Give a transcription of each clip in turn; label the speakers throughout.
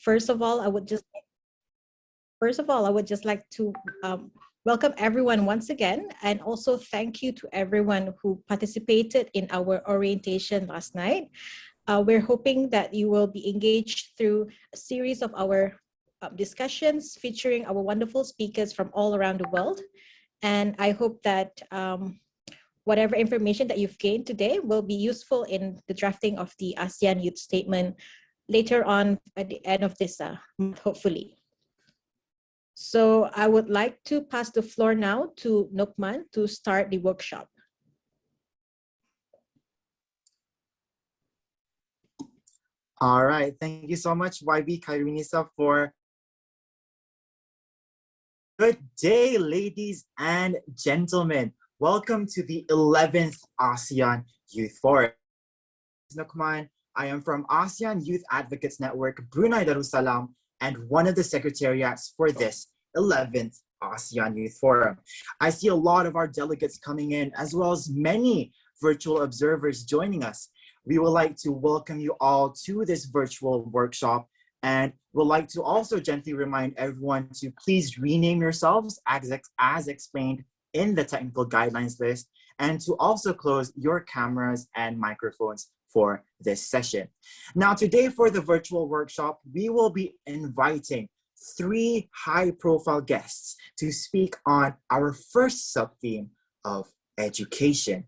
Speaker 1: First of all, I would just like to welcome everyone once again, and also thank you to everyone who participated in our orientation last night. We're hoping that you will be engaged through a series of our discussions featuring our wonderful speakers from all around the world. And I hope that whatever information that you've gained today will be useful in the drafting of the ASEAN Youth Statement later on at the end of this month, hopefully. So I would like to pass the floor now to Nokman to start the workshop.
Speaker 2: All right, thank you so much, YB Kairinisa, for good day, ladies and gentlemen. Welcome to the 11th ASEAN Youth Forum. Nokman, I am from ASEAN Youth Advocates Network, Brunei Darussalam, and one of the secretariats for this 11th ASEAN Youth Forum. I see a lot of our delegates coming in, as well as many virtual observers joining us. We would like to welcome you all to this virtual workshop, and would like to also gently remind everyone to please rename yourselves as explained in the technical guidelines list, and to also close your cameras and microphones for this session. Now, today for the virtual workshop, we will be inviting 3 high-profile guests to speak on our first sub-theme of education.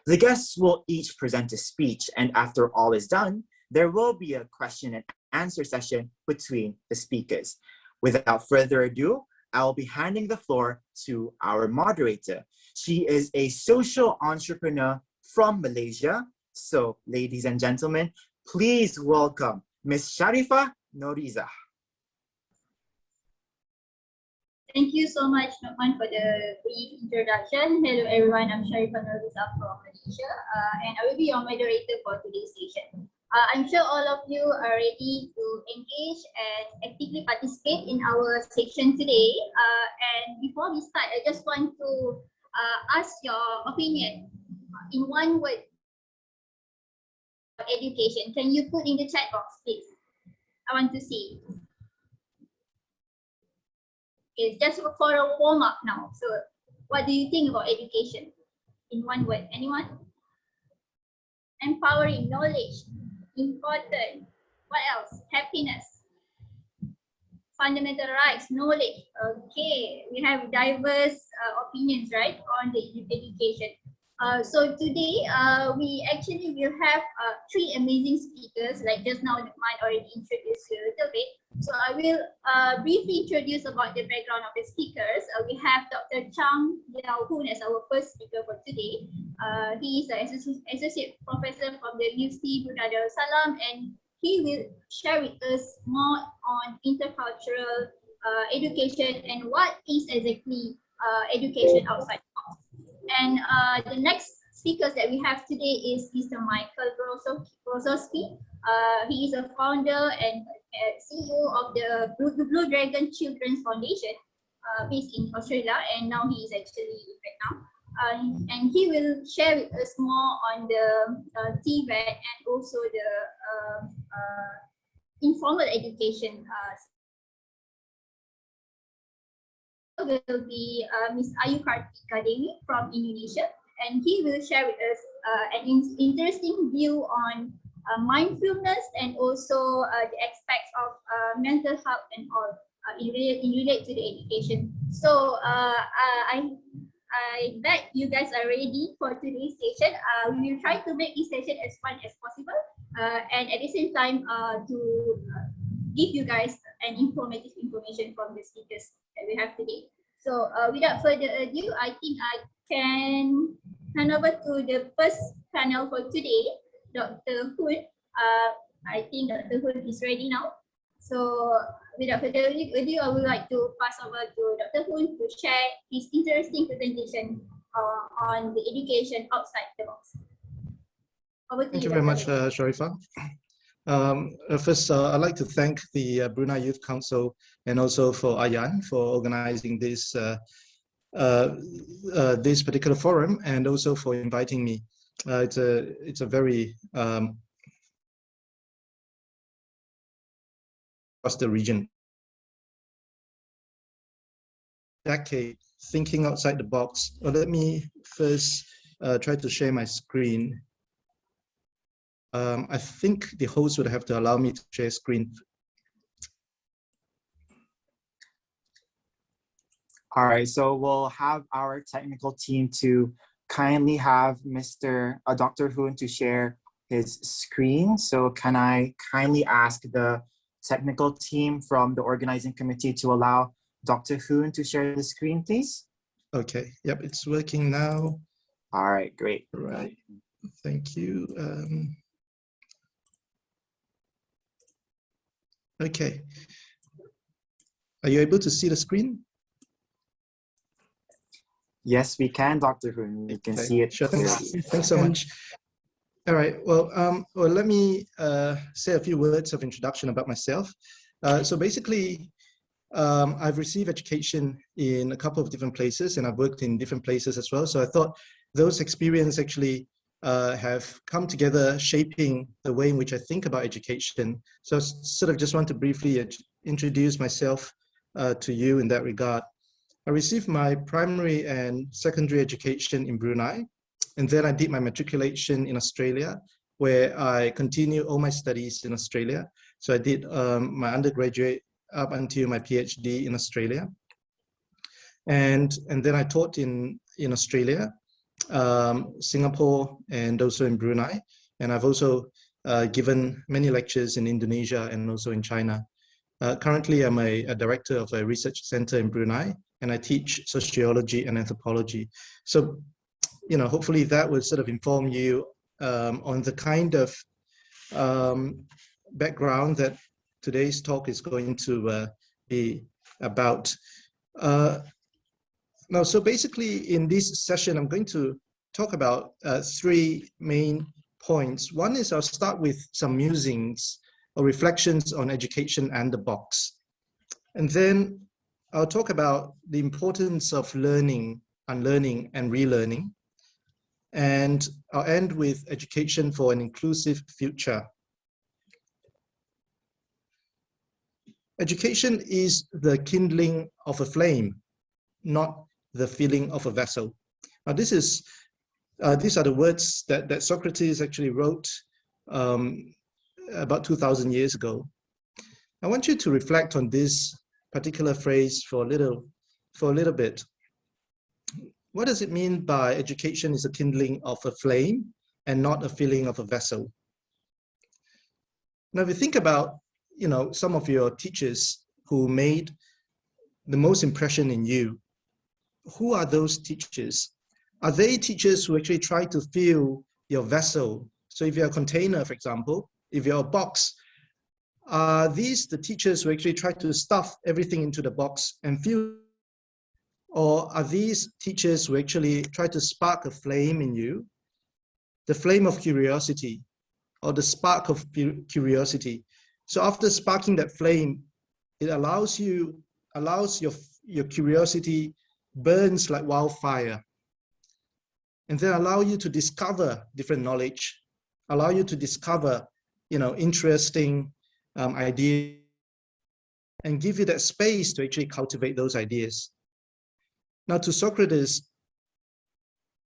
Speaker 2: The guests will each present a speech, and after all is done, there will be a question and answer session between the speakers. Without further ado, I'll be handing the floor to our moderator. She is a social entrepreneur from Malaysia. So, ladies and gentlemen, please welcome Ms. Sharifah Noriza.
Speaker 3: Thank you so much, Nokman, for the brief introduction. Hello, everyone. I'm Sharifah Noriza from Malaysia, and I will be your moderator for today's session. I'm sure all of you are ready to engage and actively participate in our section today. And before we start, I just want to ask your opinion in one word. Education. Can you put in the chat box, please? I want to see. It's just for a warm up now. So, what do you think about education in one word? Anyone? Empowering, knowledge, important. What else? Happiness, fundamental rights, knowledge. Okay, we have diverse opinions, right, on the education. So today, we actually will have 3 amazing speakers, like just now Nukman already introduced you a little bit. So I will briefly introduce about the background of the speakers. We have Dr. Chang Yao Hoon as our first speaker for today. He is an associate professor from the University Brunei Darussalam, and he will share with us more on intercultural education and what is exactly education outside the box. And the next speakers that we have today is Mr. Michael Brozowski. He is a founder and CEO of the Blue Dragon Children's Foundation based in Australia, and now he is actually in Vietnam. And he will share with us more on the TVET and also the informal education. Will be Ms. Ayu Kartika Dewi from Indonesia, and he will share with us an interesting view on mindfulness and also the aspects of mental health and all in relate to the education. So I bet you guys are ready for today's session. We will try to make this session as fun as possible, and at the same time to give you guys an informative information from the speakers that we have today. So without further ado, I think I can hand over to the first panel for today, Dr. Hoon. I think Dr. Hoon is ready now. So without further ado, I would like to pass over to Dr. Hoon to share his interesting presentation on the education outside the box.
Speaker 4: Thank you very much, Sharifah. First, I'd like to thank the Brunei Youth Council and also for Ayan for organizing this this particular forum, and also for inviting me. It's a very across the region. Decade, thinking outside the box. Well, let me first try to share my screen. I think the host would have to allow me to share screen.
Speaker 2: All right, so we'll have our technical team to kindly have Dr. Hoon to share his screen. So can I kindly ask the technical team from the organizing committee to allow Dr. Hoon to share the screen, please?
Speaker 4: Okay, yep, it's working now.
Speaker 2: All right, great.
Speaker 4: All right, thank you. Okay, are you able to see the screen?
Speaker 2: Yes, we can, Dr. Hoon. We can see it.
Speaker 4: Sure. Thanks so much. All right. Well, let me say a few words of introduction about myself. So basically, I've received education in a couple of different places, and I've worked in different places as well. So I thought those experiences actually have come together, shaping the way in which I think about education. So I sort of just want to briefly introduce myself to you in that regard. I received my primary and secondary education in Brunei, and then I did my matriculation in Australia, where I continued all my studies in Australia. So I did my undergraduate up until my PhD in Australia. And then I taught in Australia, Singapore, and also in Brunei. And I've also given many lectures in Indonesia and also in China. Currently, I'm a director of a research center in Brunei, and I teach sociology and anthropology. So, you know, hopefully that will sort of inform you on the kind of background that today's talk is going to be about. Now, so basically in this session, I'm going to talk about three main points. One is I'll start with some musings or reflections on education and the box. And then I'll talk about the importance of learning, unlearning, and relearning. And I'll end with education for an inclusive future. Education is the kindling of a flame, not the filling of a vessel. Now, these are the words that Socrates actually wrote about 2,000 years ago. I want you to reflect on this particular phrase for a little bit. What does it mean by education is a kindling of a flame and not a filling of a vessel? Now, if you think about, you know, some of your teachers who made the most impression in you, who are those teachers? Are they teachers who actually try to fill your vessel? So if you're a container, for example, if you're a box, are these the teachers who actually try to stuff everything into the box and fill? Or are these teachers who actually try to spark a flame in you, the flame of curiosity, or the spark of curiosity? So after sparking that flame, it allows your curiosity burns like wildfire, and then allow you to discover different knowledge, allow you to discover, you know, interesting ideas, and give you that space to actually cultivate those ideas. Now, to Socrates,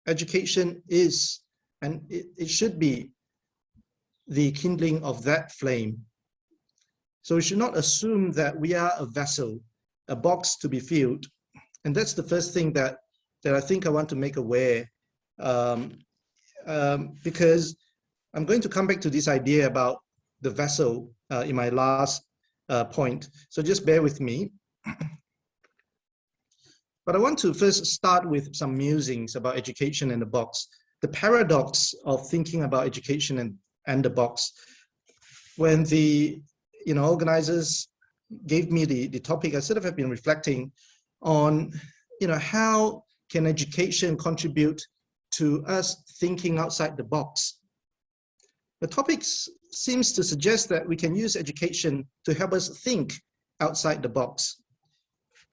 Speaker 4: education is, and it should be, the kindling of that flame. So we should not assume that we are a vessel, a box to be filled. And that's the first thing that I think I want to make aware, because I'm going to come back to this idea about the vessel in my last point. So just bear with me. But I want to first start with some musings about education and the box, the paradox of thinking about education and the box. When the organizers gave me the topic, I sort of have been reflecting on how can education contribute to us thinking outside the box. The topic seems to suggest that we can use education to help us think outside the box.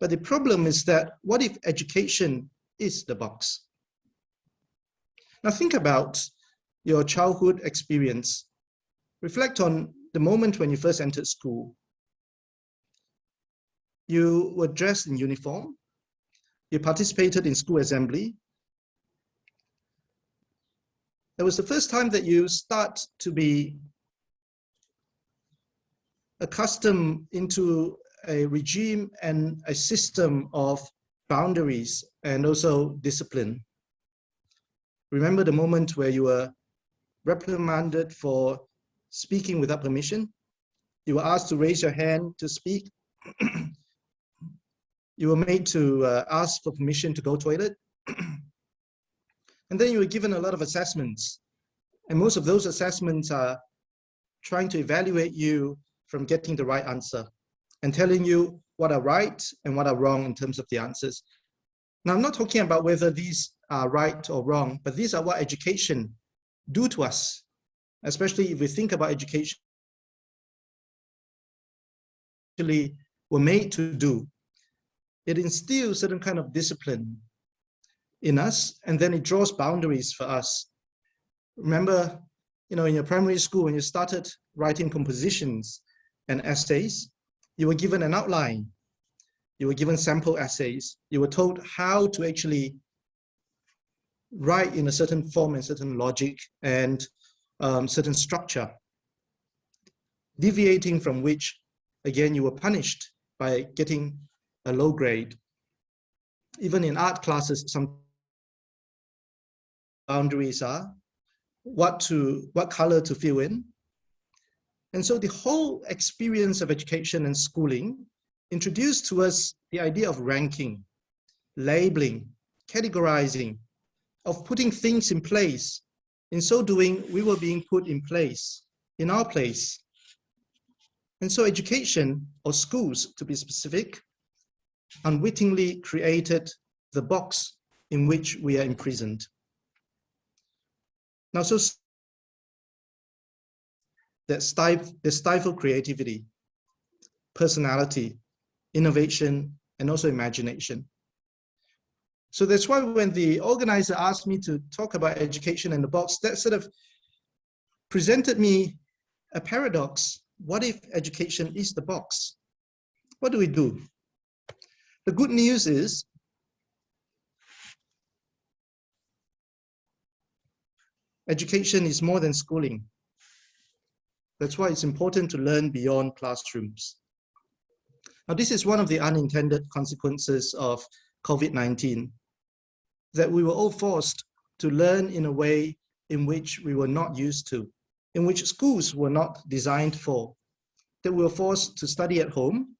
Speaker 4: But the problem is that, what if education is the box? Now think about your childhood experience. Reflect on the moment when you first entered school. you were dressed in uniform, you participated in school assembly. It was the first time that you start to be accustomed into a regime and a system of boundaries and also discipline. Remember the moment where you were reprimanded for speaking without permission? You were asked to raise your hand to speak. You were made to ask for permission to go toilet. And then you were given a lot of assessments. And most of those assessments are trying to evaluate you from getting the right answer and telling you what are right and what are wrong in terms of the answers. Now, I'm not talking about whether these are right or wrong, but these are what education do to us, especially if we think about education were made to do. It instills certain kind of discipline in us, and then it draws boundaries for us. Remember, in your primary school, when you started writing compositions and essays, you were given an outline. You were given sample essays. You were told how to actually write in a certain form and certain logic and certain structure, deviating from which, again, you were punished by getting a low grade. Even in art classes, some boundaries are what color to fill in. And so the whole experience of education and schooling introduced to us the idea of ranking, labeling, categorizing, of putting things in place. In so doing, we were being put in place, in our place. And so education, or schools to be specific, unwittingly created the box in which we are imprisoned. Now, so that stifle creativity, personality, innovation, and also imagination. So that's why when the organizer asked me to talk about education in the box, that sort of presented me a paradox. What if education is the box? What do we do? The good news is education is more than schooling. That's why it's important to learn beyond classrooms. Now, this is one of the unintended consequences of COVID-19, that we were all forced to learn in a way in which we were not used to, in which schools were not designed for, that we were forced to study at home,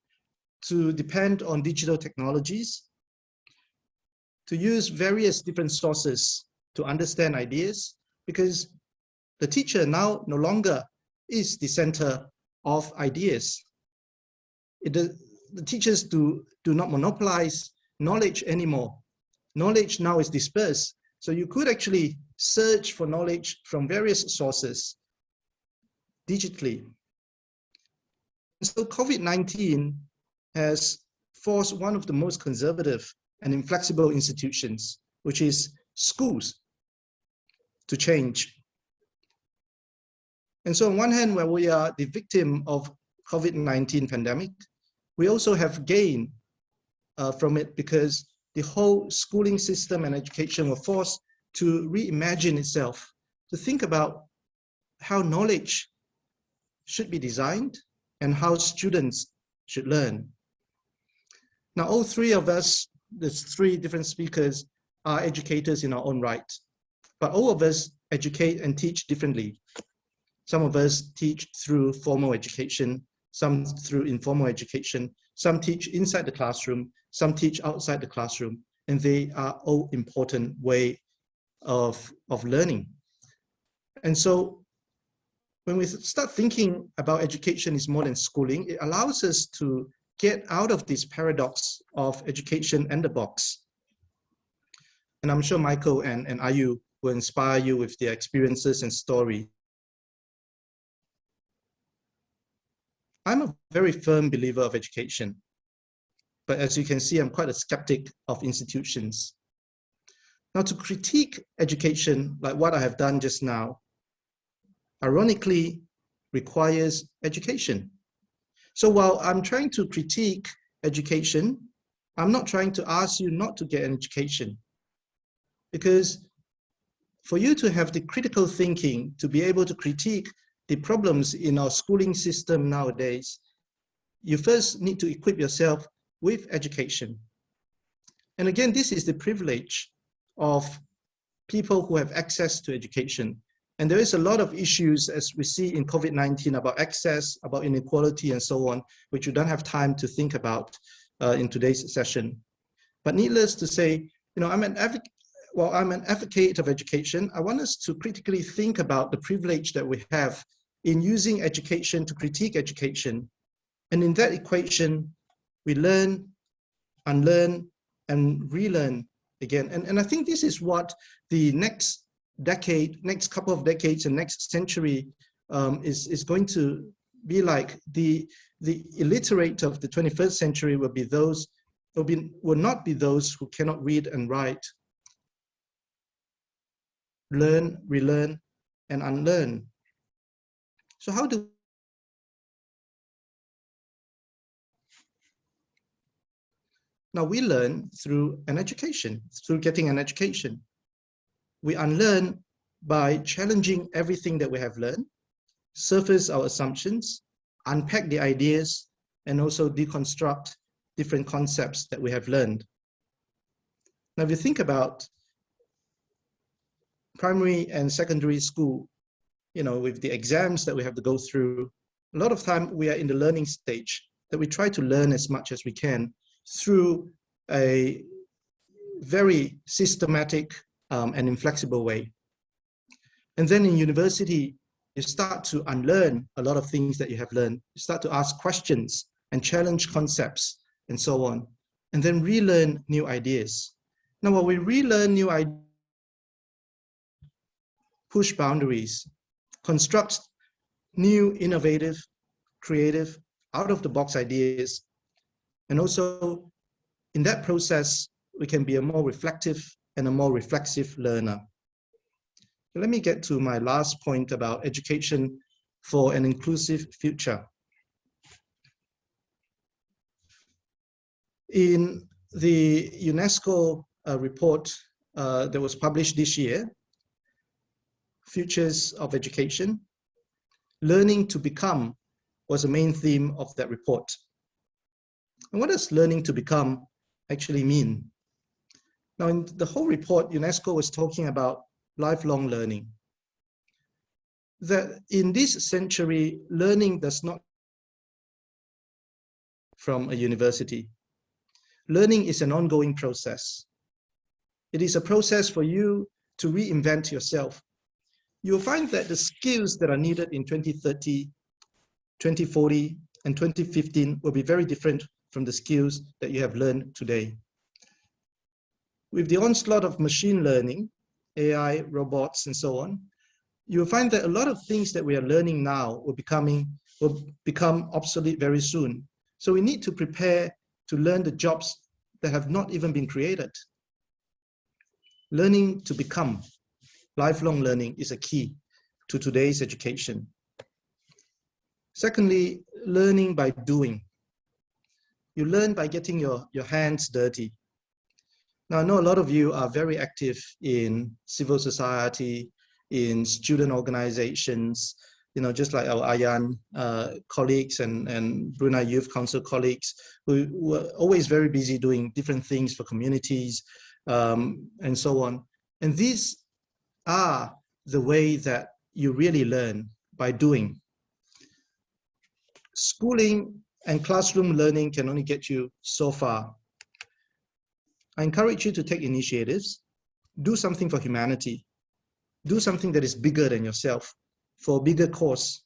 Speaker 4: to depend on digital technologies, to use various different sources to understand ideas, because the teacher now no longer is the center of ideas. The teachers do not monopolize knowledge anymore. Knowledge now is dispersed. So you could actually search for knowledge from various sources digitally. So COVID-19 has forced one of the most conservative and inflexible institutions, which is schools, to change. And so on one hand, where we are the victim of COVID-19 pandemic, we also have gained from it, because the whole schooling system and education were forced to reimagine itself, to think about how knowledge should be designed and how students should learn. Now, all three of us, there's three different speakers, are educators in our own right, but all of us educate and teach differently. Some of us teach through formal education, some through informal education, some teach inside the classroom, some teach outside the classroom, and they are all important way of learning. And so when we start thinking about education is more than schooling, it allows us to get out of this paradox of education and the box. And I'm sure Michael and Ayu will inspire you with their experiences and story. I'm a very firm believer of education, but as you can see, I'm quite a skeptic of institutions. Now, to critique education, like what I have done just now, ironically requires education. So while I'm trying to critique education, I'm not trying to ask you not to get an education, because for you to have the critical thinking, to be able to critique the problems in our schooling system nowadays, you first need to equip yourself with education. And again, this is the privilege of people who have access to education. And there is a lot of issues, as we see in COVID-19, about access, about inequality, and so on, which we don't have time to think about in today's session. But needless to say, I'm an advocate of education. I want us to critically think about the privilege that we have in using education to critique education. And in that equation, we learn, unlearn, and relearn again. And I think this is what the next decade, next couple of decades, and next century is going to be like. The illiterate of the 21st century will be those, will not be those who cannot read and write. Learn, relearn, and unlearn. So how do now we learn through an education, through getting an education. We unlearn by challenging everything that we have learned, surface our assumptions, unpack the ideas, and also deconstruct different concepts that we have learned. Now, if you think about primary and secondary school, with the exams that we have to go through, a lot of time we are in the learning stage, that we try to learn as much as we can through a very systematic and inflexible way. And then in university, you start to unlearn a lot of things that you have learned. You start to ask questions and challenge concepts and so on, and then relearn new ideas. Now, while we relearn new ideas, push boundaries, construct new, innovative, creative, out-of-the-box ideas, and also in that process, we can be a more reflective and a more reflexive learner. Let me get to my last point about education for an inclusive future. In the UNESCO report that was published this year, Futures of Education, learning to become was the main theme of that report. And what does learning to become actually mean? Now, in the whole report, UNESCO was talking about lifelong learning. That in this century, learning does not from a university. Learning is an ongoing process. It is a process for you to reinvent yourself. You'll find that the skills that are needed in 2030, 2040, and 2015 will be very different from the skills that you have learned today. With the onslaught of machine learning, AI, robots, and so on, you'll find that a lot of things that we are learning now will become obsolete very soon. So we need to prepare to learn the jobs that have not even been created. Learning to become, lifelong learning is a key to today's education. Secondly, learning by doing. You learn by getting your hands dirty. Now, I know a lot of you are very active in civil society, in student organizations, just like our AYAN colleagues and Brunei Youth Council colleagues, who were always very busy doing different things for communities and so on. And these are the way that you really learn, by doing. Schooling and classroom learning can only get you so far. I encourage you to take initiatives, do something for humanity, do something that is bigger than yourself, for a bigger cause,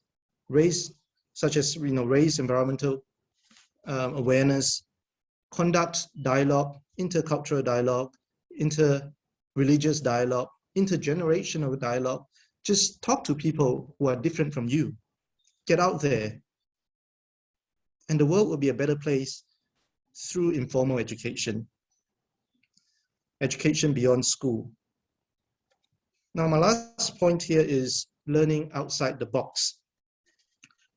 Speaker 4: such as raise environmental awareness, conduct dialogue, intercultural dialogue, inter-religious dialogue, intergenerational dialogue. Just talk to people who are different from you. Get out there. And the world will be a better place through informal education. Education beyond school. Now, my last point here is learning outside the box.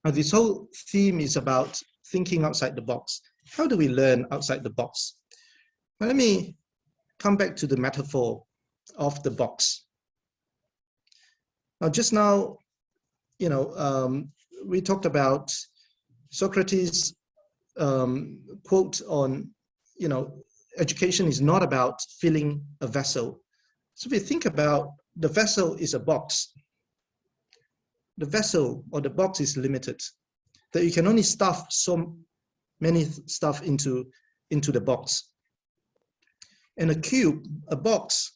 Speaker 4: Now, this whole theme is about thinking outside the box. How do we learn outside the box? Well, let me come back to the metaphor of the box. Now, just now, we talked about Socrates' quote on, education is not about filling a vessel. So if you think about the vessel is a box. The vessel or the box is limited, that you can only stuff so many stuff into the box. And a cube, a box,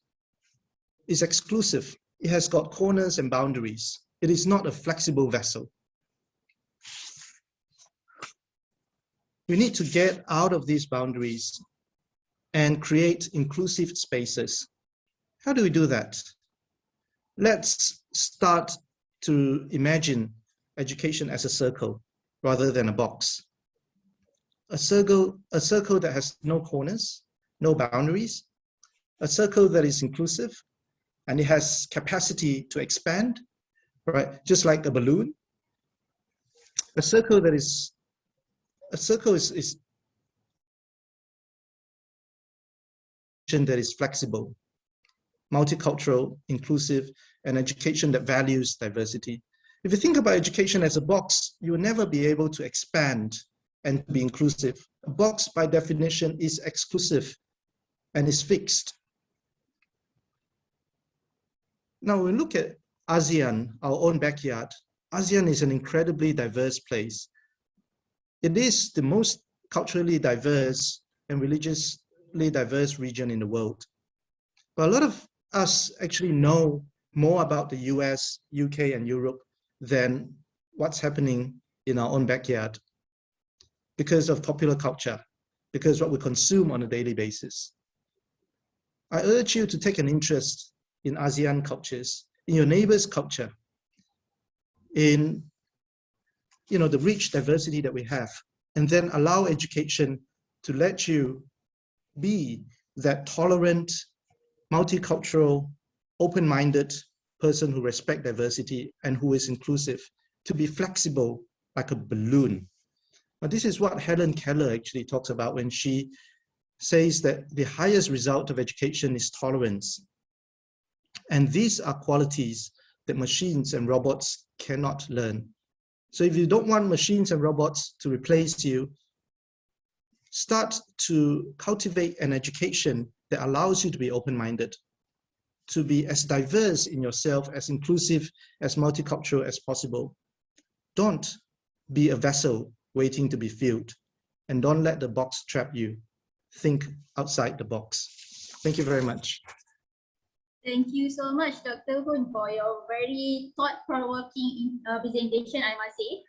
Speaker 4: is exclusive. It has got corners and boundaries. It is not a flexible vessel. We need to get out of these boundaries and create inclusive spaces. How do we do that? Let's start to imagine education as a circle rather than a box. A circle that has no corners, no boundaries, a circle that is inclusive, and it has capacity to expand, right? Just like a balloon. A circle is that is flexible, multicultural, inclusive, and education that values diversity. If you think about education as a box, you will never be able to expand and be inclusive. A box, by definition, is exclusive and is fixed. Now, when we look at ASEAN, our own backyard, ASEAN is an incredibly diverse place. It is the most culturally diverse and religiously diverse region in the world. But a lot of us actually know more about the US, UK, and Europe than what's happening in our own backyard because of popular culture, because what we consume on a daily basis. I urge you to take an interest in ASEAN cultures, in your neighbor's culture, in the rich diversity that we have, and then allow education to let you be that tolerant, multicultural, open-minded person who respects diversity and who is inclusive, to be flexible like a balloon. Now, this is what Helen Keller actually talks about when she says that the highest result of education is tolerance. And these are qualities that machines and robots cannot learn. So if you don't want machines and robots to replace you, start to cultivate an education that allows you to be open-minded, to be as diverse in yourself, as inclusive, as multicultural as possible. Don't be a vessel waiting to be filled, and don't let the box trap you. Think outside the box. Thank you very much.
Speaker 3: Thank you so much, Dr. Hun, for your very thought-provoking presentation, I must say.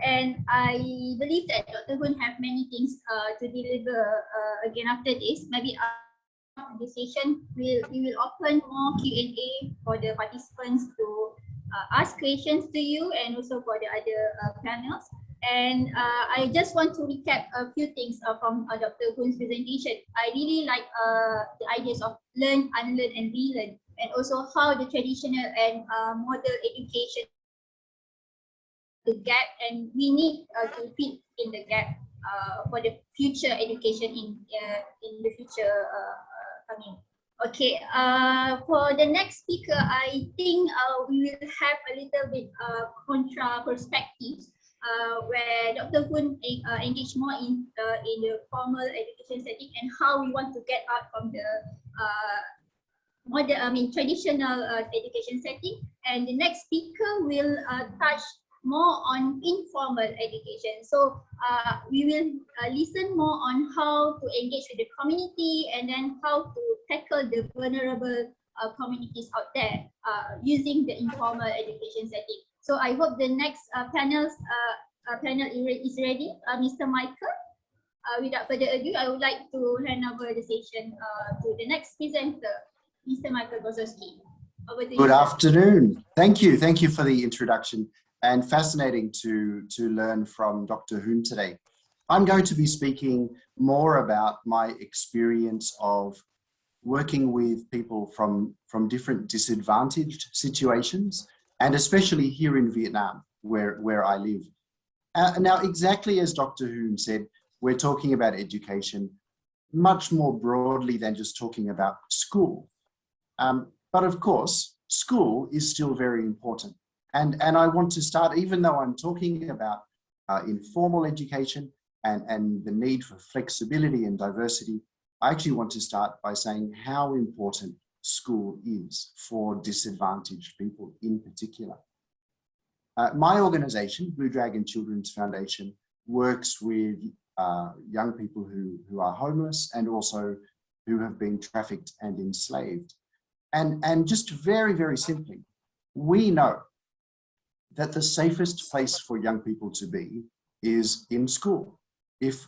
Speaker 3: And I believe that Dr. Hun have many things to deliver again after this. Maybe after the session, we will open more Q&A for the participants to ask questions to you and also for the other panels. And I just want to recap a few things from Dr. Hun's presentation. I really like the ideas of learn, unlearn, and relearn, and also how the traditional and model education, the gap, and we need to fit in the gap for the future education in the future coming. Okay, for the next speaker, I think we will have a little bit contra perspectives. Where Dr. Hun engaged more in the formal education setting and how we want to get out from the traditional education setting. And the next speaker will touch more on informal education. So we will listen more on how to engage with the community and then how to tackle the vulnerable communities out there using the informal education setting. So I hope the next panel is ready. Mr. Michael, without further ado, I would like to hand over the session to the next presenter, Mr. Michael Gosowski. Over to you.
Speaker 5: Good afternoon. Thank you. Thank you for the introduction, and fascinating to learn from Dr. Hun today. I'm going to be speaking more about my experience of working with people from different disadvantaged situations, and especially here in Vietnam, where I live. Now, exactly as Dr. Hoon said, we're talking about education much more broadly than just talking about school. But of course, school is still very important. And I want to start, even though I'm talking about informal education and the need for flexibility and diversity, I actually want to start by saying how important school is for disadvantaged people in particular. My organization, Blue Dragon Children's Foundation, works with young people who are homeless and also who have been trafficked and enslaved. And just very, very simply, we know that the safest place for young people to be is in school. If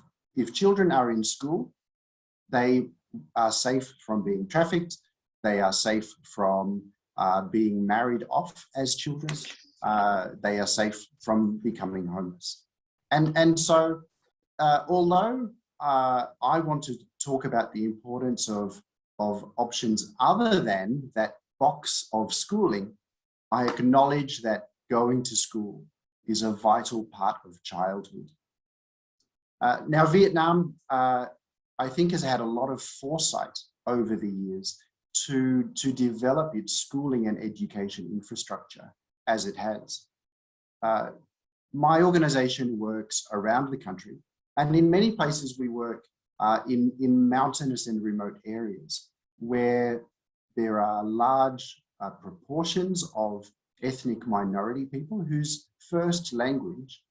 Speaker 5: children are in school, they are safe from being trafficked. They are safe from being married off as children. They are safe from becoming homeless. And so, although I want to talk about the importance of options other than that box of schooling, I acknowledge that going to school is a vital part of childhood. Now, Vietnam, I think, has had a lot of foresight over the years to develop its schooling and education infrastructure as it has. My organization works around the country, and in many places we work in mountainous and remote areas where there are large proportions of ethnic minority people whose first language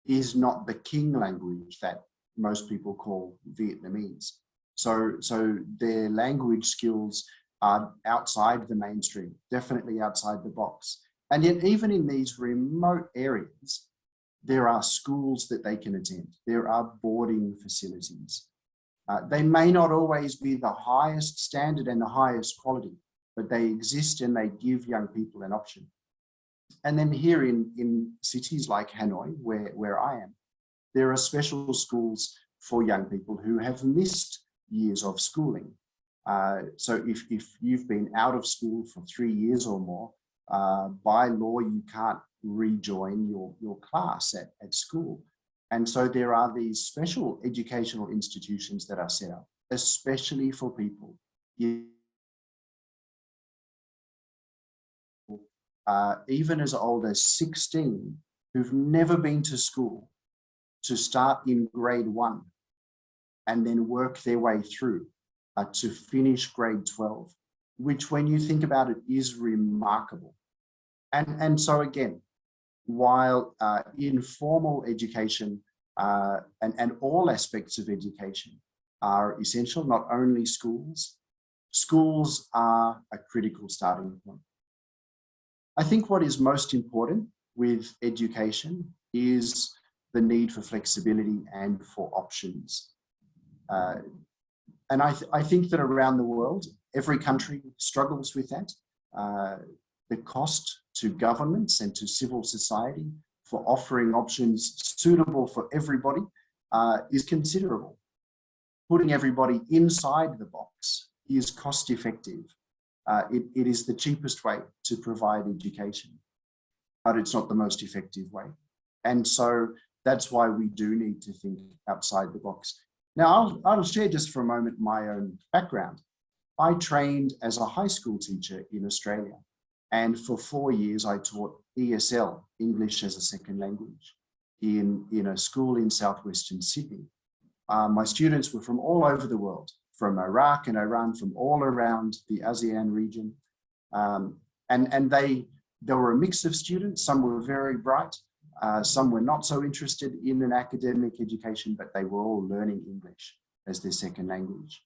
Speaker 5: is not the king language that most people call Vietnamese. So their language skills are outside the mainstream, definitely outside the box. And yet even in these remote areas, there are schools that they can attend. There are boarding facilities. They may not always be the highest standard and the highest quality, but they exist and they give young people an option. And then here in cities like Hanoi, where I am, there are special schools for young people who have missed years of schooling. So if you've been out of school for 3 years or more, by law, you can't rejoin your class at school. And so there are these special educational institutions that are set up, especially for people even as old as 16 who've never been to school, to start in grade 1 and then work their way through to finish grade 12, which when you think about it is remarkable. And so again, while informal education and all aspects of education are essential, not only schools, schools are a critical starting point. I think what is most important with education is the need for flexibility and for options. And I think that around the world, every country struggles with that. The cost to governments and to civil society for offering options suitable for everybody is considerable. Putting everybody inside the box is cost effective. It is the cheapest way to provide education, but it's not the most effective way. And so that's why we do need to think outside the box. Now, I'll share just for a moment my own background. I trained as a high school teacher in Australia, and for 4 years I taught ESL, English as a Second Language, in a school in southwestern Sydney. My students were from all over the world, from Iraq and Iran, from all around the ASEAN region. And they were a mix of students. Some were very bright, some were not so interested in an academic education, but they were all learning English as their second language.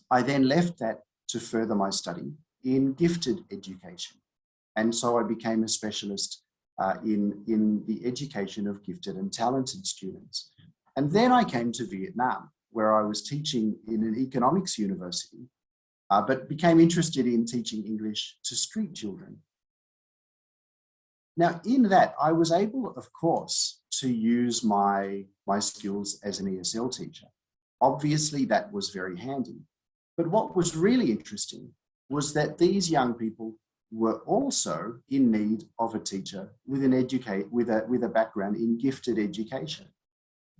Speaker 5: I then left that to further my study in gifted education. And so I became a specialist in the education of gifted and talented students. And then I came to Vietnam, where I was teaching in an economics university, but became interested in teaching English to street children. Now, in that, I was able, of course, to use my skills as an ESL teacher. Obviously, that was very handy. But what was really interesting was that these young people were also in need of a teacher with a background in gifted education.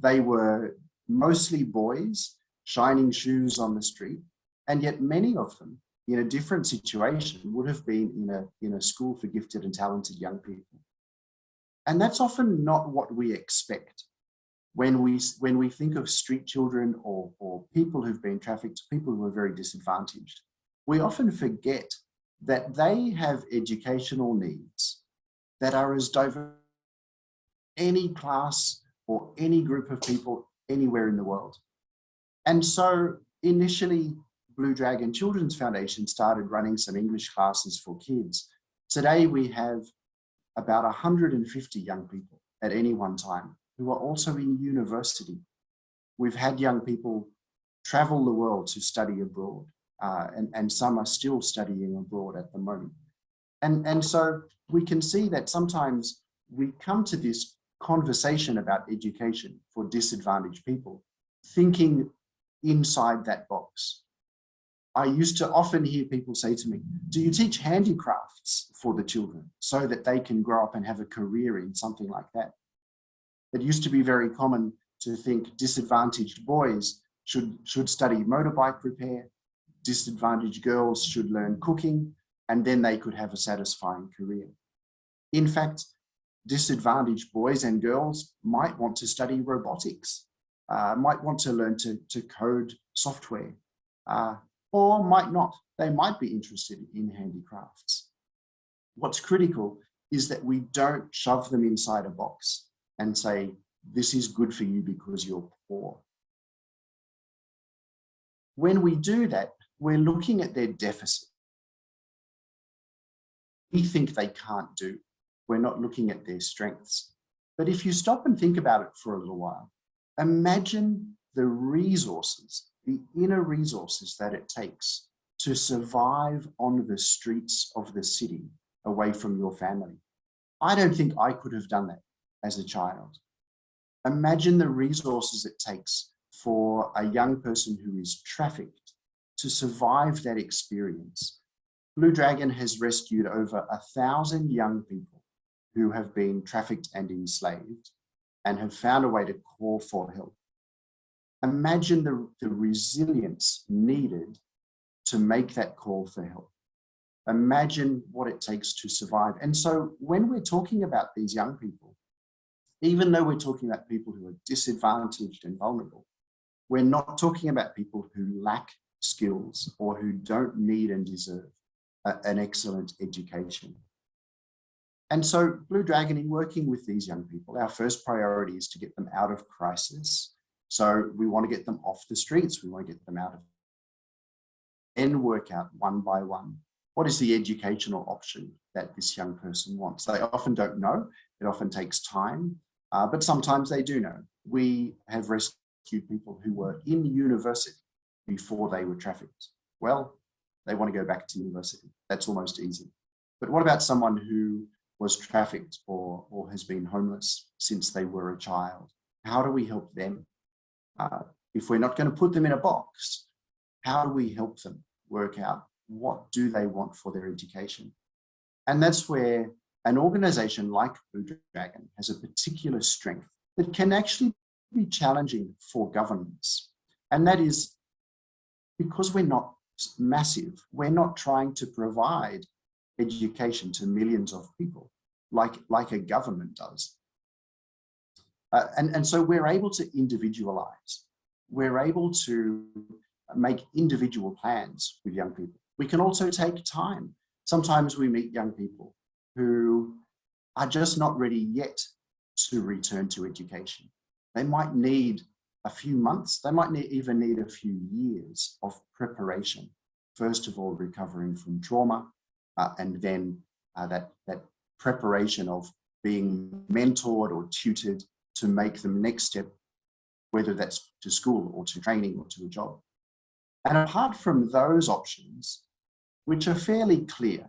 Speaker 5: They were mostly boys, shining shoes on the street, and yet many of them, in a different situation, would have been in a school for gifted and talented young people. And that's often not what we expect when we think of street children or people who've been trafficked, people who are very disadvantaged. We often forget that they have educational needs that are as diverse as any class or any group of people anywhere in the world. And so initially, Blue Dragon Children's Foundation started running some English classes for kids. Today we have about 150 young people at any one time who are also in university. We've had young people travel the world to study abroad, and some are still studying abroad at the moment. And so we can see that sometimes we come to this conversation about education for disadvantaged people, thinking inside that box. I used to often hear people say to me, do you teach handicrafts for the children so that they can grow up and have a career in something like that? It used to be very common to think disadvantaged boys should study motorbike repair, disadvantaged girls should learn cooking, and then they could have a satisfying career. In fact, disadvantaged boys and girls might want to study robotics, might want to learn to code software, or might not. They might be interested in handicrafts. What's critical is that we don't shove them inside a box and say, this is good for you because you're poor. When we do that, we're looking at their deficit. We think they can't do. We're not looking at their strengths. But if you stop and think about it for a little while, imagine the resources, the inner resources that it takes to survive on the streets of the city away from your family. I don't think I could have done that as a child. Imagine the resources it takes for a young person who is trafficked to survive that experience. Blue Dragon has rescued over 1,000 young people who have been trafficked and enslaved and have found a way to call for help. Imagine the resilience needed to make that call for help. Imagine what it takes to survive. And so when we're talking about these young people, even though we're talking about people who are disadvantaged and vulnerable, we're not talking about people who lack skills or who don't need and deserve an excellent education. And so Blue Dragon, in working with these young people, our first priority is to get them out of crisis. So we want to get them off the streets. We want to get them out of, and work out one by one, what is the educational option that this young person wants? They often don't know. It often takes time, but sometimes they do know. We have rescued people who were in university before they were trafficked. Well, they want to go back to university. That's almost easy. But what about someone who was trafficked or has been homeless since they were a child? How do we help them? If we're not going to put them in a box, how do we help them work out what do they want for their education? And that's where an organization like Blue Dragon has a particular strength that can actually be challenging for governments. And that is because we're not massive. We're not trying to provide education to millions of people like a government does. And so we're able to individualize. We're able to make individual plans with young people. We can also take time. Sometimes we meet young people who are just not ready yet to return to education. They might need a few months, they might even need a few years of preparation. First of all, recovering from trauma, and then that preparation of being mentored or tutored to make the next step, whether that's to school or to training or to a job. And apart from those options, which are fairly clear,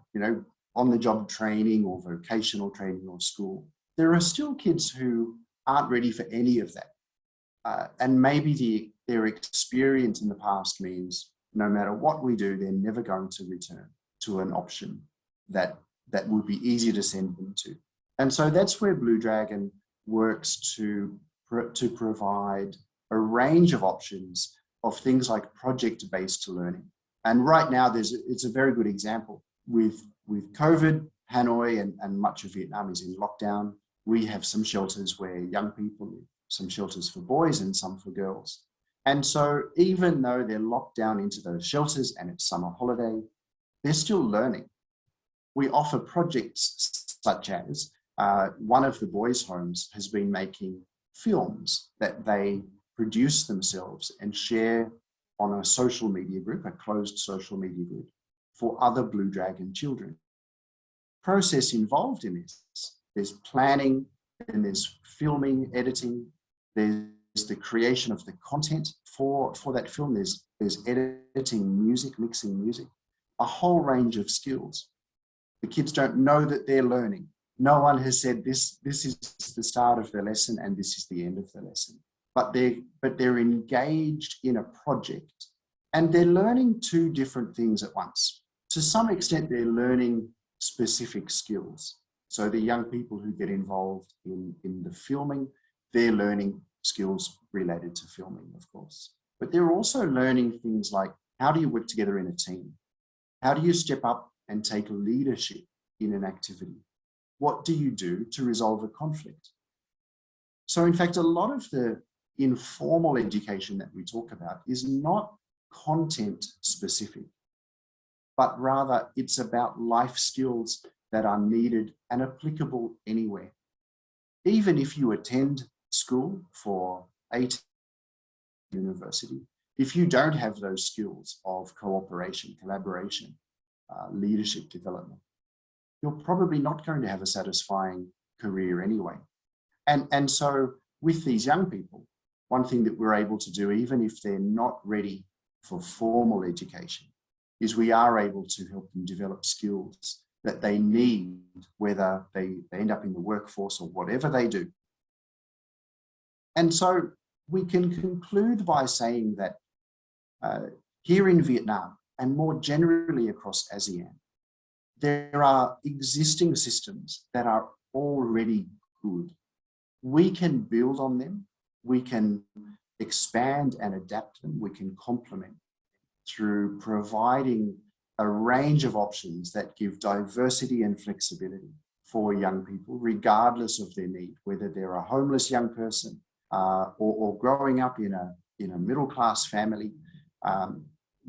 Speaker 5: on-the-job training or vocational training or school, there are still kids who aren't ready for any of that. And maybe their experience in the past means no matter what we do, they're never going to return to an option that would be easy to send them to. And so that's where Blue Dragon works to provide a range of options of things like project-based learning. And right now, it's a very good example. With COVID, Hanoi and much of Vietnam is in lockdown. We have some shelters where young people live, some shelters for boys and some for girls. And so even though they're locked down into those shelters and it's summer holiday, they're still learning. We offer projects such as one of the boys' homes has been making films that they produce themselves and share on a social media group, a closed social media group, for other Blue Dragon children. Process involved in this, there's planning, and there's filming, editing, there's the creation of the content for that film, there's editing music, mixing music, a whole range of skills. The kids don't know that they're learning. No one has said this is the start of the lesson and this is the end of the lesson. But they're engaged in a project and they're learning two different things at once. To some extent, they're learning specific skills. So the young people who get involved in the filming, they're learning skills related to filming, of course. But they're also learning things like, how do you work together in a team? How do you step up and take leadership in an activity? What do you do to resolve a conflict? So in fact, a lot of the informal education that we talk about is not content specific, but rather it's about life skills that are needed and applicable anywhere. Even if you attend school for 8 university, if you don't have those skills of cooperation, collaboration, leadership development, you're probably not going to have a satisfying career anyway. And so with these young people, one thing that we're able to do, even if they're not ready for formal education, is we are able to help them develop skills that they need, whether they end up in the workforce or whatever they do. And so we can conclude by saying that here in Vietnam, and more generally across ASEAN, there are existing systems that are already good. We can build on them, we can expand and adapt them, we can complement through providing a range of options that give diversity and flexibility for young people, regardless of their need, whether they're a homeless young person or growing up in a middle-class family.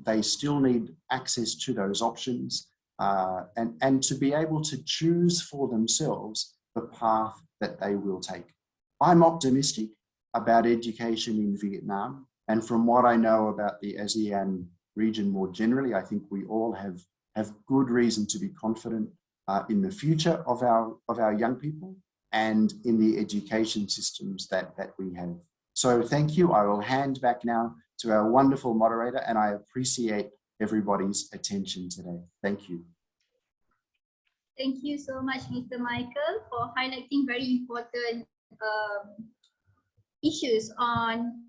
Speaker 5: They still need access to those options and to be able to choose for themselves the path that they will take. I'm optimistic about education in Vietnam, and from what I know about the ASEAN region more generally, I think we all have good reason to be confident in the future of our young people and in the education systems that we have. So thank you. I will hand back now to our wonderful moderator, and I appreciate everybody's attention today. Thank you.
Speaker 3: Thank you so much, Mr. Michael, for highlighting very important issues on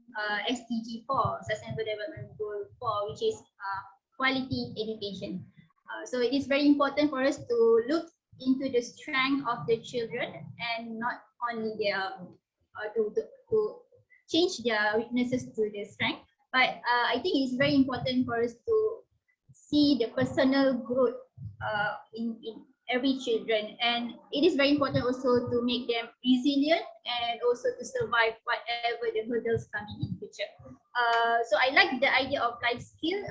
Speaker 3: SDG 4, Sustainable Development Goal 4, which is quality education. So it is very important for us to look into the strength of the children and not only their to change their weaknesses to their strength, but I think it's very important for us to see the personal growth in every children, and it is very important also to make them resilient and also to survive whatever the hurdles coming in future. So I like the idea of life skill,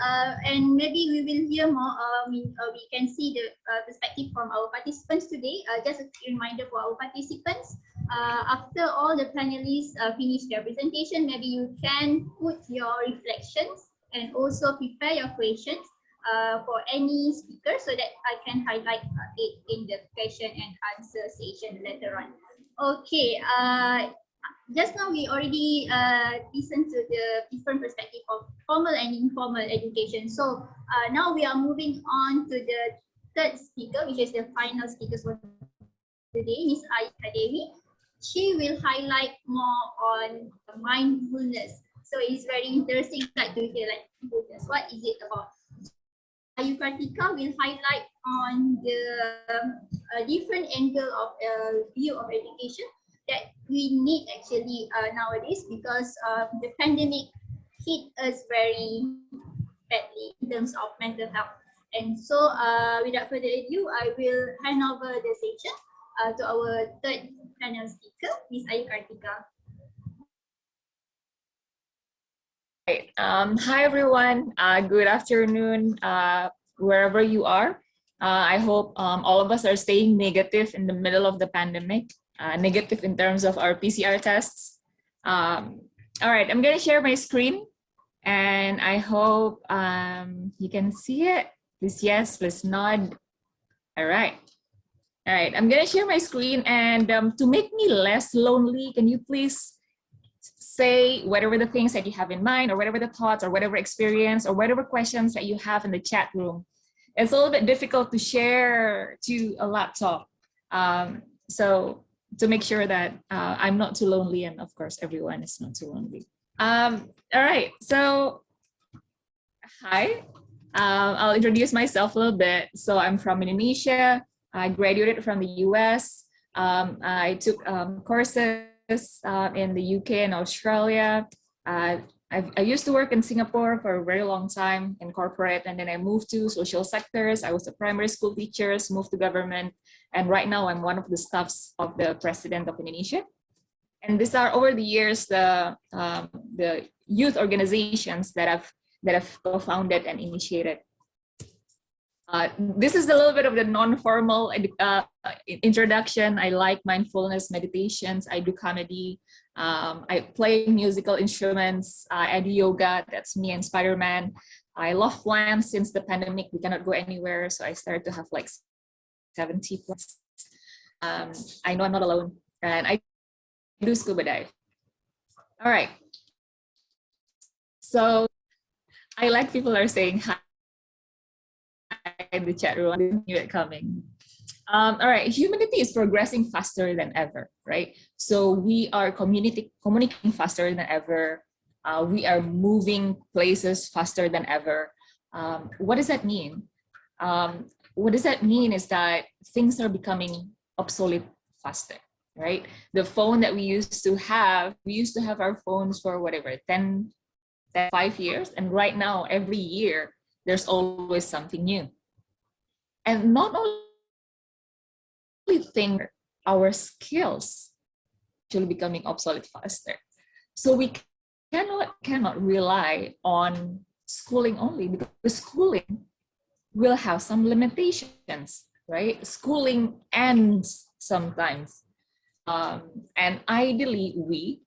Speaker 3: and maybe we will hear more. We can see the perspective from our participants today. Just a reminder for our participants, after all the panelists finish their presentation, maybe you can put your reflections and also prepare your questions for any speaker so that I can highlight it in the question and answer session later on. Okay, just now we already listened to the different perspective of formal and informal education. So now we are moving on to the third speaker, which is the final speaker for today, Ms. Aika Devi. She will highlight more on mindfulness. So it's very interesting to hear like mindfulness. What is it about? Kartika will highlight on the different angle of view of education that we need actually nowadays, because the pandemic hit us very badly in terms of mental health. And so without further ado, I will hand over the session to our third panel speaker, Ms. Ayu Kartika.
Speaker 6: Hi everyone, good afternoon, wherever you are. I hope all of us are staying negative in the middle of the pandemic, negative in terms of our PCR tests. All right, I'm gonna share my screen and I hope you can see it. Please yes, please nod. All right, I'm gonna share my screen, and to make me less lonely, can you please say whatever the things that you have in mind, or whatever the thoughts, or whatever experience, or whatever questions that you have in the chat room. It's a little bit difficult to share to a laptop. So to make sure that I'm not too lonely, and of course everyone is not too lonely. All right, so hi, I'll introduce myself a little bit. So I'm from Indonesia. I graduated from the US. I took courses in the UK and Australia. I used to work in Singapore for a very long time in corporate, and then I moved to social sectors. I was a primary school teacher, moved to government, and right now I'm one of the staffs of the President of Indonesia. And these are over the years the youth organizations that I've co-founded and initiated. This is a little bit of the non-formal introduction. I like mindfulness meditations. I do comedy. I play musical instruments. I do yoga. That's me and Spider-Man. I love plants. Since the pandemic, we cannot go anywhere, so I started to have like 70 plants. I know I'm not alone, and I do scuba dive. All right. So I like people are saying hi in the chat room. I didn't hear it coming. All right, humanity is progressing faster than ever, right? So we are communicating faster than ever. We are moving places faster than ever. What does that mean? What does that mean is that things are becoming obsolete faster, right? The phone that we used to have our phones for whatever, 5 years. And right now, every year, there's always something new. And not only think our skills actually becoming obsolete faster. So we cannot rely on schooling only, because schooling will have some limitations, right? Schooling ends sometimes. And ideally, we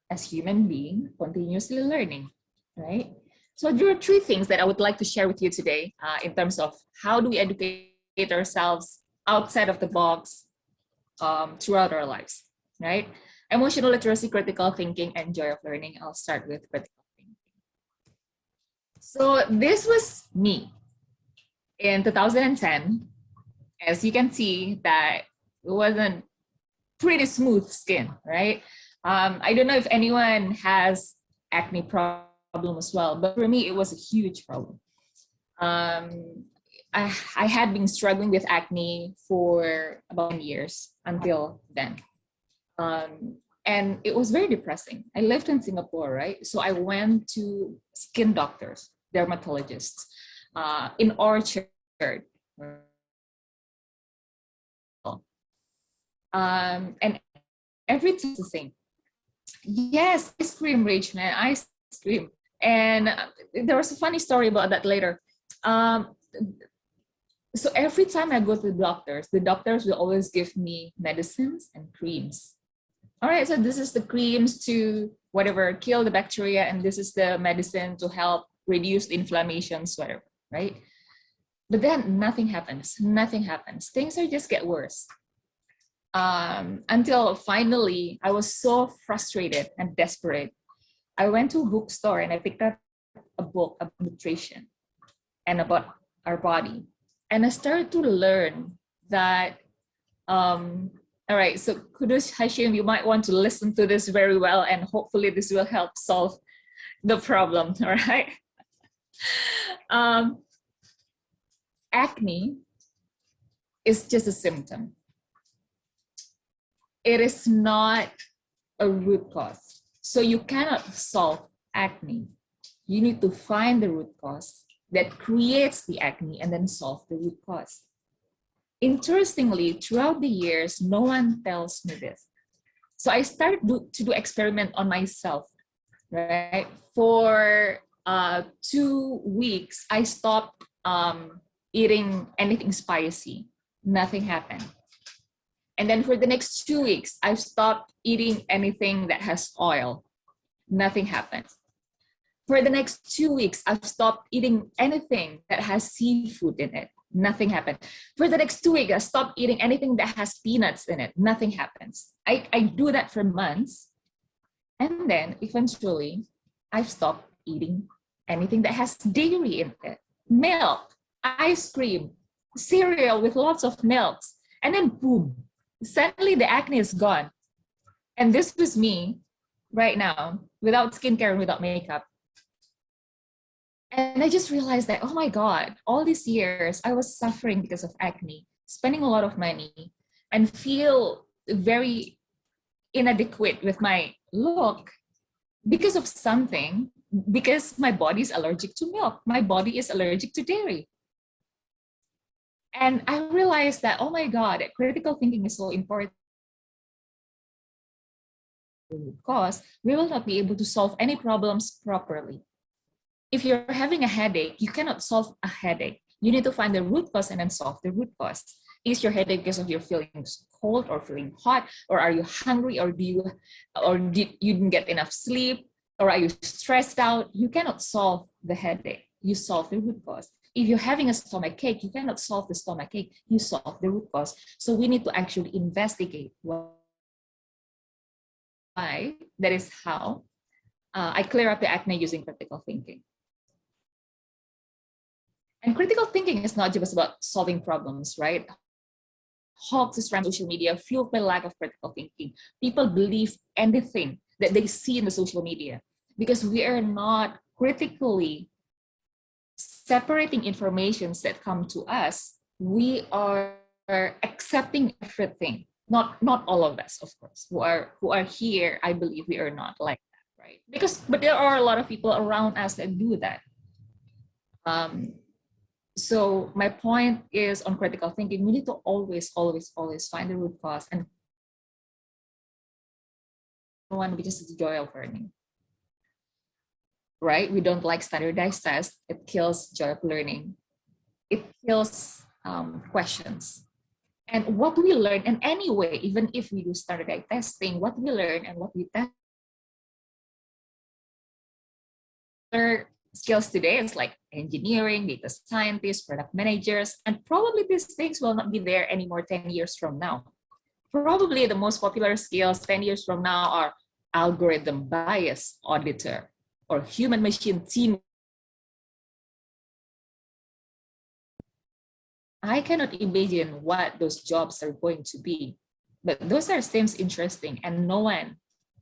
Speaker 6: as human beings continuously learning, right? So there are 3 things that I would like to share with you today in terms of how do we educate ourselves outside of the box throughout our lives, right? Emotional literacy, critical thinking, and joy of learning. I'll start with critical thinking. So this was me in 2010. As you can see, that it wasn't pretty smooth skin, right? I don't know if anyone has acne problem as well, but for me, it was a huge problem. I had been struggling with acne for about 10 years until then. And it was very depressing. I lived in Singapore, right? So I went to skin doctors, dermatologists, in Orchard. And every time the same. Yes, ice cream, Rach, man, ice cream. And there was a funny story about that later. So every time I go to the doctors will always give me medicines and creams. All right, so this is the creams to whatever, kill the bacteria, and this is the medicine to help reduce the inflammations, whatever, right? But then nothing happens. Things are just get worse. Until finally, I was so frustrated and desperate. I went to a bookstore and I picked up a book about nutrition and about our body. And I started to learn that, all right, so kudos, Hashim, you might want to listen to this very well, and hopefully this will help solve the problem, all right? acne is just a symptom. It is not a root cause. So you cannot solve acne. You need to find the root cause that creates the acne and then solve the root cause. Interestingly, throughout the years, no one tells me this. So I started to do experiment on myself, right? For 2 weeks, I stopped eating anything spicy. Nothing happened. And then for the next 2 weeks, I stopped eating anything that has oil. Nothing happened. For the next 2 weeks, I've stopped eating anything that has seafood in it. Nothing happened. For the next 2 weeks, I stopped eating anything that has peanuts in it. Nothing happens. I do that for months. And then eventually, I've stopped eating anything that has dairy in it. Milk, ice cream, cereal with lots of milks. And then boom, suddenly the acne is gone. And this was me right now, without skincare and without makeup. And I just realized that, oh my God, all these years I was suffering because of acne, spending a lot of money, and feel very inadequate with my look because of something, because my body is allergic to milk. My body is allergic to dairy. And I realized that, oh my God, critical thinking is so important. Because we will not be able to solve any problems properly. If you're having a headache, you cannot solve a headache. You need to find the root cause and then solve the root cause. Is your headache because of you're feeling cold or feeling hot, or are you hungry, or you didn't get enough sleep, or are you stressed out? You cannot solve the headache. You solve the root cause. If you're having a stomach ache, you cannot solve the stomach ache. You solve the root cause. So we need to actually investigate why. That is how I clear up the acne using critical thinking. And critical thinking is not just about solving problems, right? Hoaxes around social media fueled by lack of critical thinking. People believe anything that they see in the social media because we are not critically separating informations that come to us. We are accepting everything. Not all of us, of course, who are here. I believe we are not like that, right? But there are a lot of people around us that do that. So my point is on critical thinking, we need to always find the root cause, and one, which is the joy of learning, right? We don't like standardized tests. It kills joy of learning. It kills questions. And what we learn, and anyway, even if we do standardized testing, what we learn and what we test skills today is like engineering, data scientists, product managers, and probably these things will not be there anymore 10 years from now. Probably the most popular skills 10 years from now are algorithm bias auditor or human machine team. I cannot imagine what those jobs are going to be, but those are seems interesting, and no one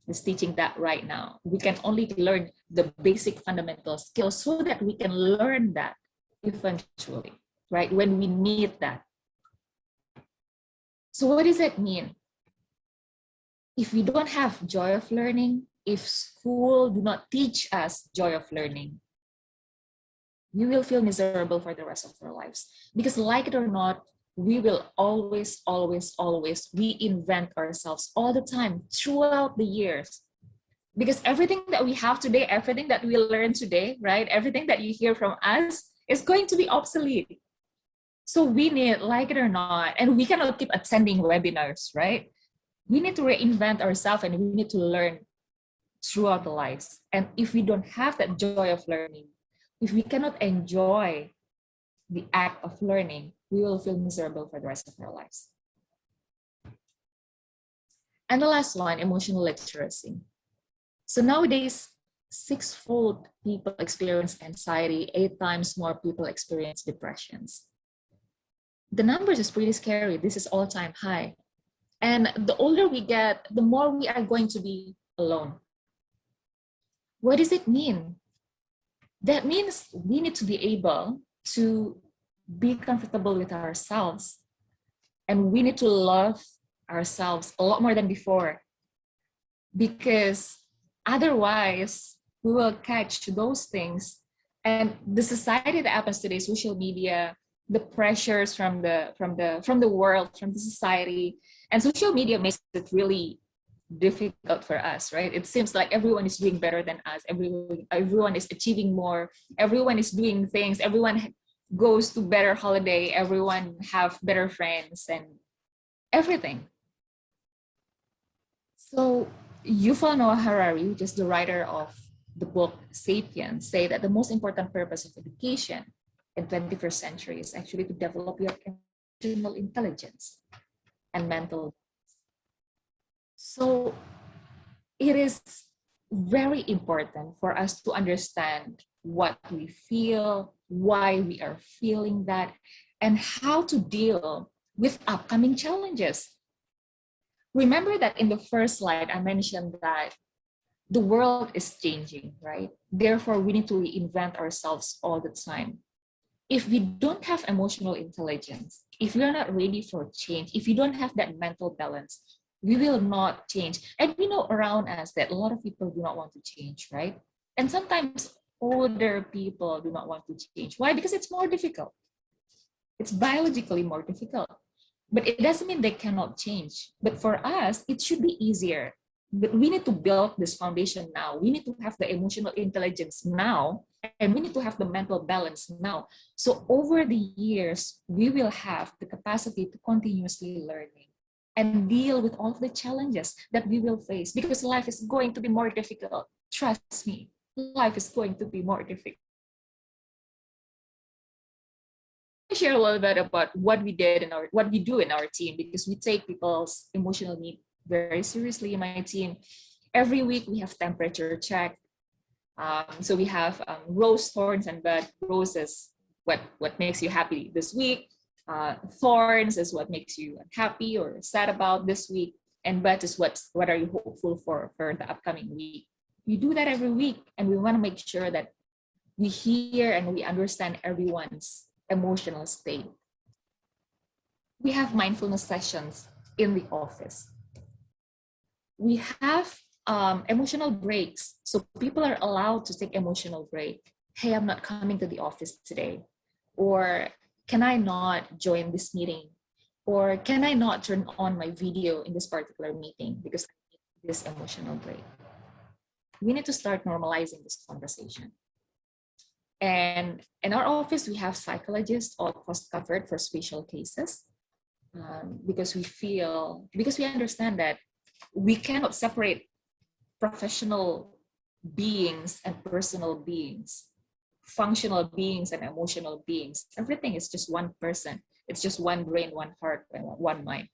Speaker 6: is teaching that right now. We can only learn the basic fundamental skills so that we can learn that eventually, right? When we need that. So what does that mean? If we don't have joy of learning, if school do not teach us joy of learning, we will feel miserable for the rest of our lives. Because like it or not, we will always reinvent ourselves all the time throughout the years. Because everything that we have today, everything that we learn today, right? Everything that you hear from us is going to be obsolete. So we need, like it or not, and we cannot keep attending webinars, right? We need to reinvent ourselves, and we need to learn throughout the lives. And if we don't have that joy of learning, if we cannot enjoy the act of learning, we will feel miserable for the rest of our lives. And the last one, emotional literacy. So nowadays, 6-fold people experience anxiety, 8 times more people experience depressions. The numbers is pretty scary. This is all-time high. And the older we get, the more we are going to be alone. What does it mean? That means we need to be able to be comfortable with ourselves. And we need to love ourselves a lot more than before, because otherwise we will catch those things. And the society that happens today, social media, the pressures from the world, from the society, and social media makes it really difficult for us, right? It seems like everyone is doing better than us. Everyone is achieving more. Everyone is doing things. Everyone goes to better holiday. Everyone have better friends and everything. So Yuval Noah Harari, which is the writer of the book *Sapiens*, say that the most important purpose of education in 21st century is actually to develop your emotional intelligence and mental. So it is very important for us to understand what we feel, why we are feeling that, and how to deal with upcoming challenges. Remember that in the first slide, I mentioned that the world is changing, right? Therefore, we need to reinvent ourselves all the time. If we don't have emotional intelligence, if we are not ready for change, if we don't have that mental balance, we will not change. And we know around us that a lot of people do not want to change, right? And sometimes older people do not want to change. Why? Because it's more difficult. It's biologically more difficult. But it doesn't mean they cannot change. But for us, it should be easier. But we need to build this foundation now. We need to have the emotional intelligence now, and we need to have the mental balance now. So over the years, we will have the capacity to continuously learning and deal with all of the challenges that we will face, because life is going to be more difficult. Trust me, life is going to be more difficult. Share a little bit about what we do in our team, because we take people's emotional need very seriously in my team. Every week we have temperature check. So we have rose, thorns, and bud. Roses, what makes you happy this week. Thorns is what makes you happy or sad about this week. And bud is what are you hopeful for the upcoming week. We do that every week, and we want to make sure that we hear and we understand everyone's emotional state. We have mindfulness sessions in the office. We have emotional breaks. So people are allowed to take emotional break. Hey, I'm not coming to the office today. Or can I not join this meeting? Or can I not turn on my video in this particular meeting because I need this emotional break? We need to start normalizing this conversation. And in our office, we have psychologists, all cost covered for special cases, because we understand that we cannot separate professional beings and personal beings, functional beings and emotional beings. Everything is just one person. It's just one brain, one heart, and one mind.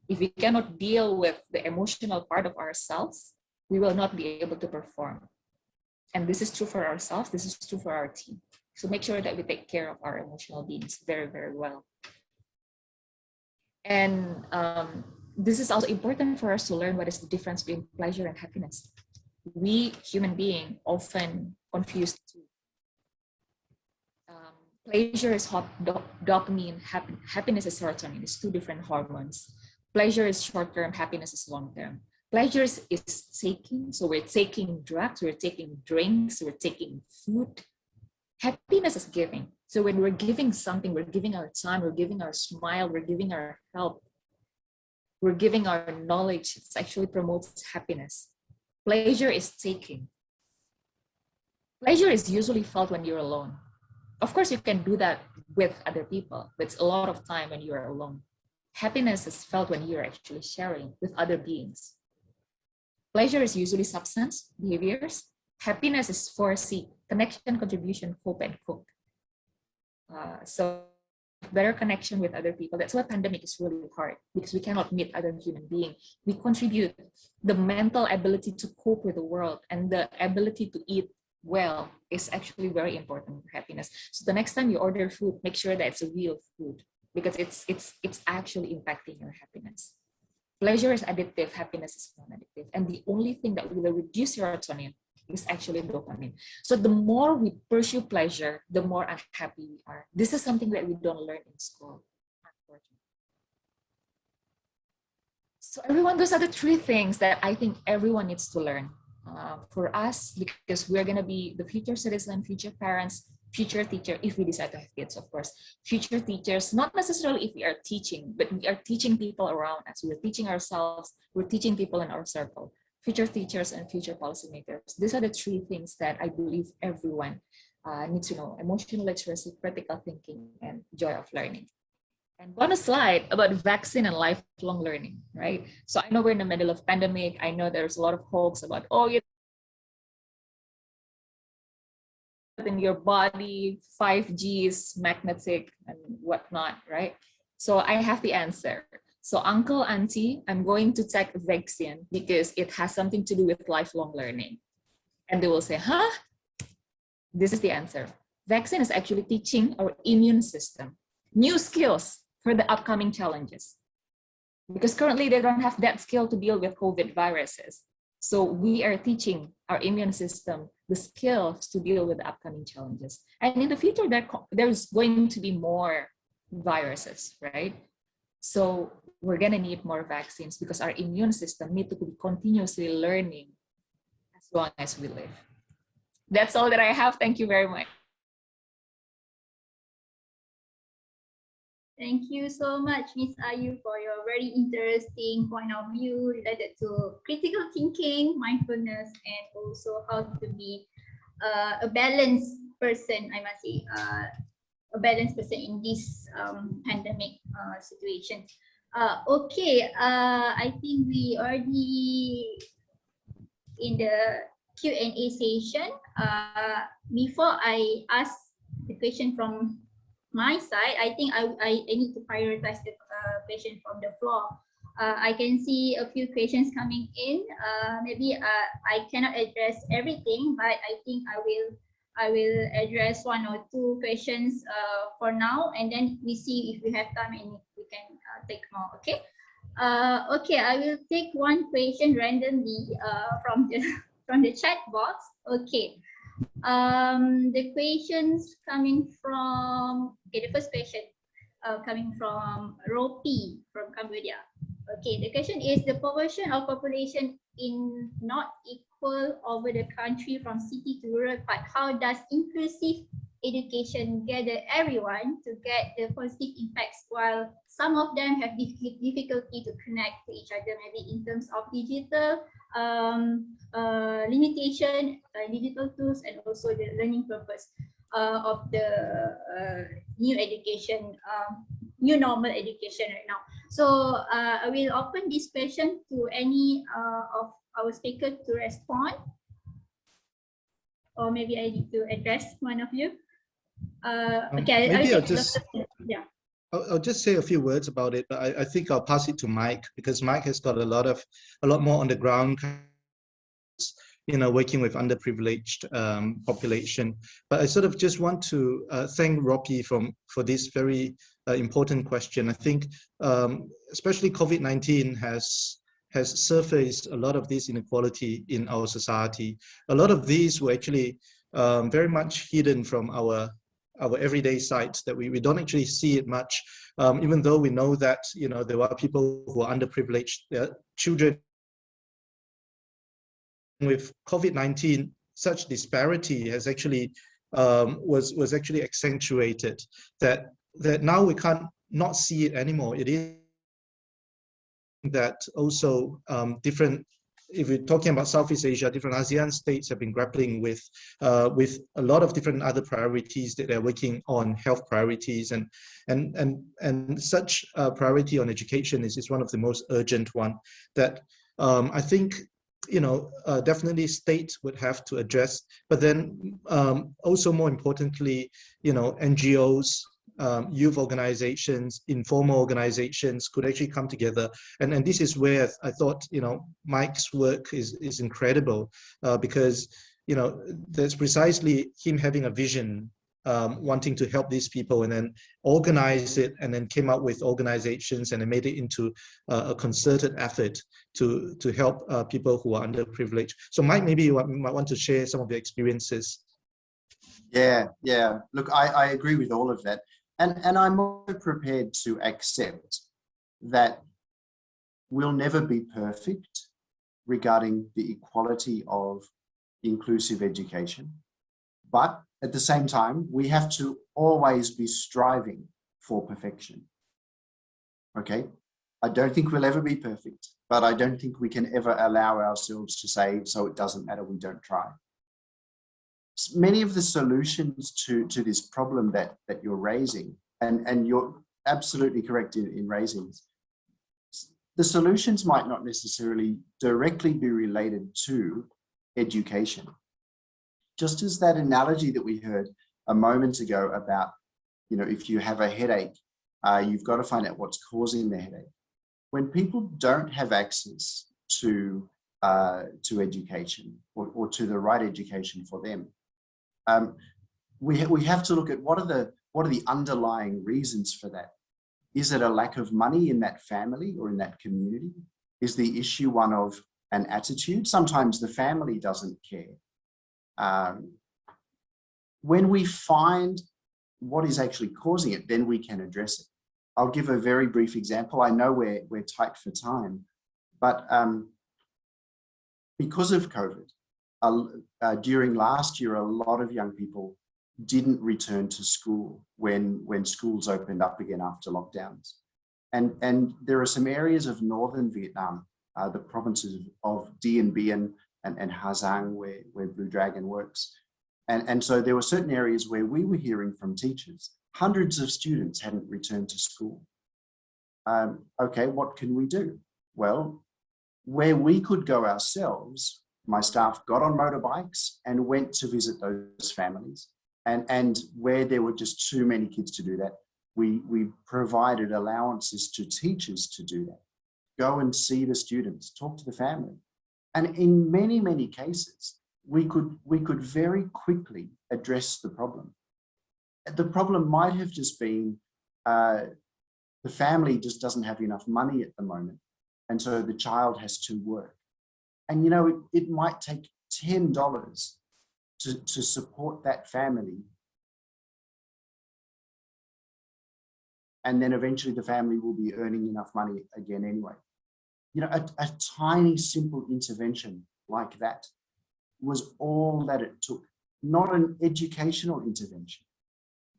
Speaker 6: If we cannot deal with the emotional part of ourselves, we will not be able to perform. And this is true for ourselves. This is true for our team. So make sure that we take care of our emotional beings very, very well. And this is also important for us to learn what is the difference between pleasure and happiness. We human beings often confuse the two. Pleasure is dopamine, happiness is serotonin. It's two different hormones. Pleasure is short-term, happiness is long-term. Pleasure is taking, so we're taking drugs, we're taking drinks, we're taking food. Happiness is giving. So when we're giving something, we're giving our time, we're giving our smile, we're giving our help, we're giving our knowledge. It actually promotes happiness. Pleasure is taking. Pleasure is usually felt when you're alone. Of course, you can do that with other people, but it's a lot of time when you're alone. Happiness is felt when you're actually sharing with other beings. Pleasure is usually substance, behaviors. Happiness is foresee, connection, contribution, hope, and cope. So better connection with other people. That's why pandemic is really hard, because we cannot meet other human beings. We contribute the mental ability to cope with the world, and the ability to eat well is actually very important for happiness. So the next time you order food, make sure that it's a real food, because it's actually impacting your happiness. Pleasure is addictive, happiness is non-addictive. And the only thing that will reduce serotonin is actually dopamine. So the more we pursue pleasure, the more unhappy we are. This is something that we don't learn in school, unfortunately. So everyone, those are the three things that I think everyone needs to learn for us, because we're going to be the future citizen, future parents, future teacher, if we decide to have kids, of course. Future teachers, not necessarily if we are teaching, but we are teaching people around us. We're teaching ourselves. We're teaching people in our circle. Future teachers and future policymakers. These are the three things that I believe everyone needs to know: emotional literacy, critical thinking, and joy of learning. And bonus slide about vaccine and lifelong learning, right? So I know we're in the middle of pandemic. I know there's a lot of hopes about, oh, you in your body, 5Gs, magnetic and whatnot, right? So I have the answer. So uncle, auntie, I'm going to take a vaccine because it has something to do with lifelong learning. And they will say, huh? This is the answer. Vaccine is actually teaching our immune system new skills for the upcoming challenges. Because currently they don't have that skill to deal with COVID viruses. So we are teaching our immune system the skills to deal with the upcoming challenges. And in the future, there's going to be more viruses, right? So we're gonna need more vaccines because our immune system needs to be continuously learning as long as we live. That's all that I have. Thank you very much.
Speaker 3: Thank you so much, Ms. Ayu, for your very interesting point of view related to critical thinking, mindfulness, and also how to be a balanced person, I must say, a balanced person in this pandemic situation. Okay, I think we already in the Q&A session. Before I ask the question from my side, I think I need to prioritize the question from the floor. I can see a few questions coming in. Maybe I cannot address everything, but I think I will address one or two questions for now, and then we see if we have time and if we can take more. Okay. Okay, I will take one question randomly from the chat box. Okay. The questions coming from, okay, the first question coming from Ropi from Cambodia. Okay, the question is, the proportion of population in not equal over the country from city to rural part. How does inclusive education gather everyone to get the positive impacts, while some of them have difficulty to connect to each other, maybe in terms of digital limitation, digital tools, and also the learning purpose of the new education, new normal education right now. So I will open this question to any of our speakers to respond, or maybe I need to address one of you. Okay,
Speaker 4: maybe
Speaker 3: I'll
Speaker 4: just say a few words about it, but I think I'll pass it to Mike, because Mike has got a lot more on the ground, you know, working with underprivileged population. But I sort of just want to thank Ropi for this very important question. I think especially COVID-19 has surfaced a lot of this inequality in our society. A lot of these were actually very much hidden from our everyday sight, that we don't actually see it much, even though we know that, you know, there are people who are underprivileged, children. With COVID-19, such disparity has actually was actually accentuated, that now we can't not see it anymore. It is that also different, if we're talking about Southeast Asia, different ASEAN states have been grappling with a lot of different other priorities that they're working on, health priorities, and such priority on education is one of the most urgent one that I think, you know, definitely states would have to address, but then also more importantly, you know, NGOs, youth organizations, informal organizations could actually come together. And this is where I thought, you know, Mike's work is incredible, because, you know, there's precisely him having a vision wanting to help these people, and then organize it, and then came up with organizations, and then made it into a concerted effort to help people who are underprivileged. So Mike, maybe you might want to share some of your experiences.
Speaker 5: Yeah. Look, I agree with all of that. And I'm also prepared to accept that we'll never be perfect regarding the equality of inclusive education. But at the same time, we have to always be striving for perfection. Okay? I don't think we'll ever be perfect, but I don't think we can ever allow ourselves to say, so it doesn't matter, we don't try. Many of the solutions to this problem that you're raising, and you're absolutely correct in raising this, the solutions might not necessarily directly be related to education. Just as that analogy that we heard a moment ago about, if you have a headache, you've got to find out what's causing the headache. When people don't have access to education or to the right education for them, we have to look at what are the underlying reasons for that. Is it a lack of money in that family or in that community? Is the issue one of an attitude? Sometimes the family doesn't care. When we find what is actually causing it, then we can address it. I'll give a very brief example. I know we're tight for time, but because of COVID, during last year, a lot of young people didn't return to school when schools opened up again after lockdowns. And there are some areas of northern Vietnam, the provinces of Dien Bien and Ha Giang, where Blue Dragon works. And so there were certain areas where we were hearing from teachers, hundreds of students hadn't returned to school. Okay, what can we do? Well, where we could go ourselves, my staff got on motorbikes and went to visit those families. And where there were just too many kids to do that, we provided allowances to teachers to do that. Go and see the students, talk to the family. And in many, many cases, we could very quickly address the problem. The problem might have just been the family just doesn't have enough money at the moment. And so the child has to work. And it might take $10 to support that family. And then eventually the family will be earning enough money again anyway. A tiny, simple intervention like that was all that it took, not an educational intervention.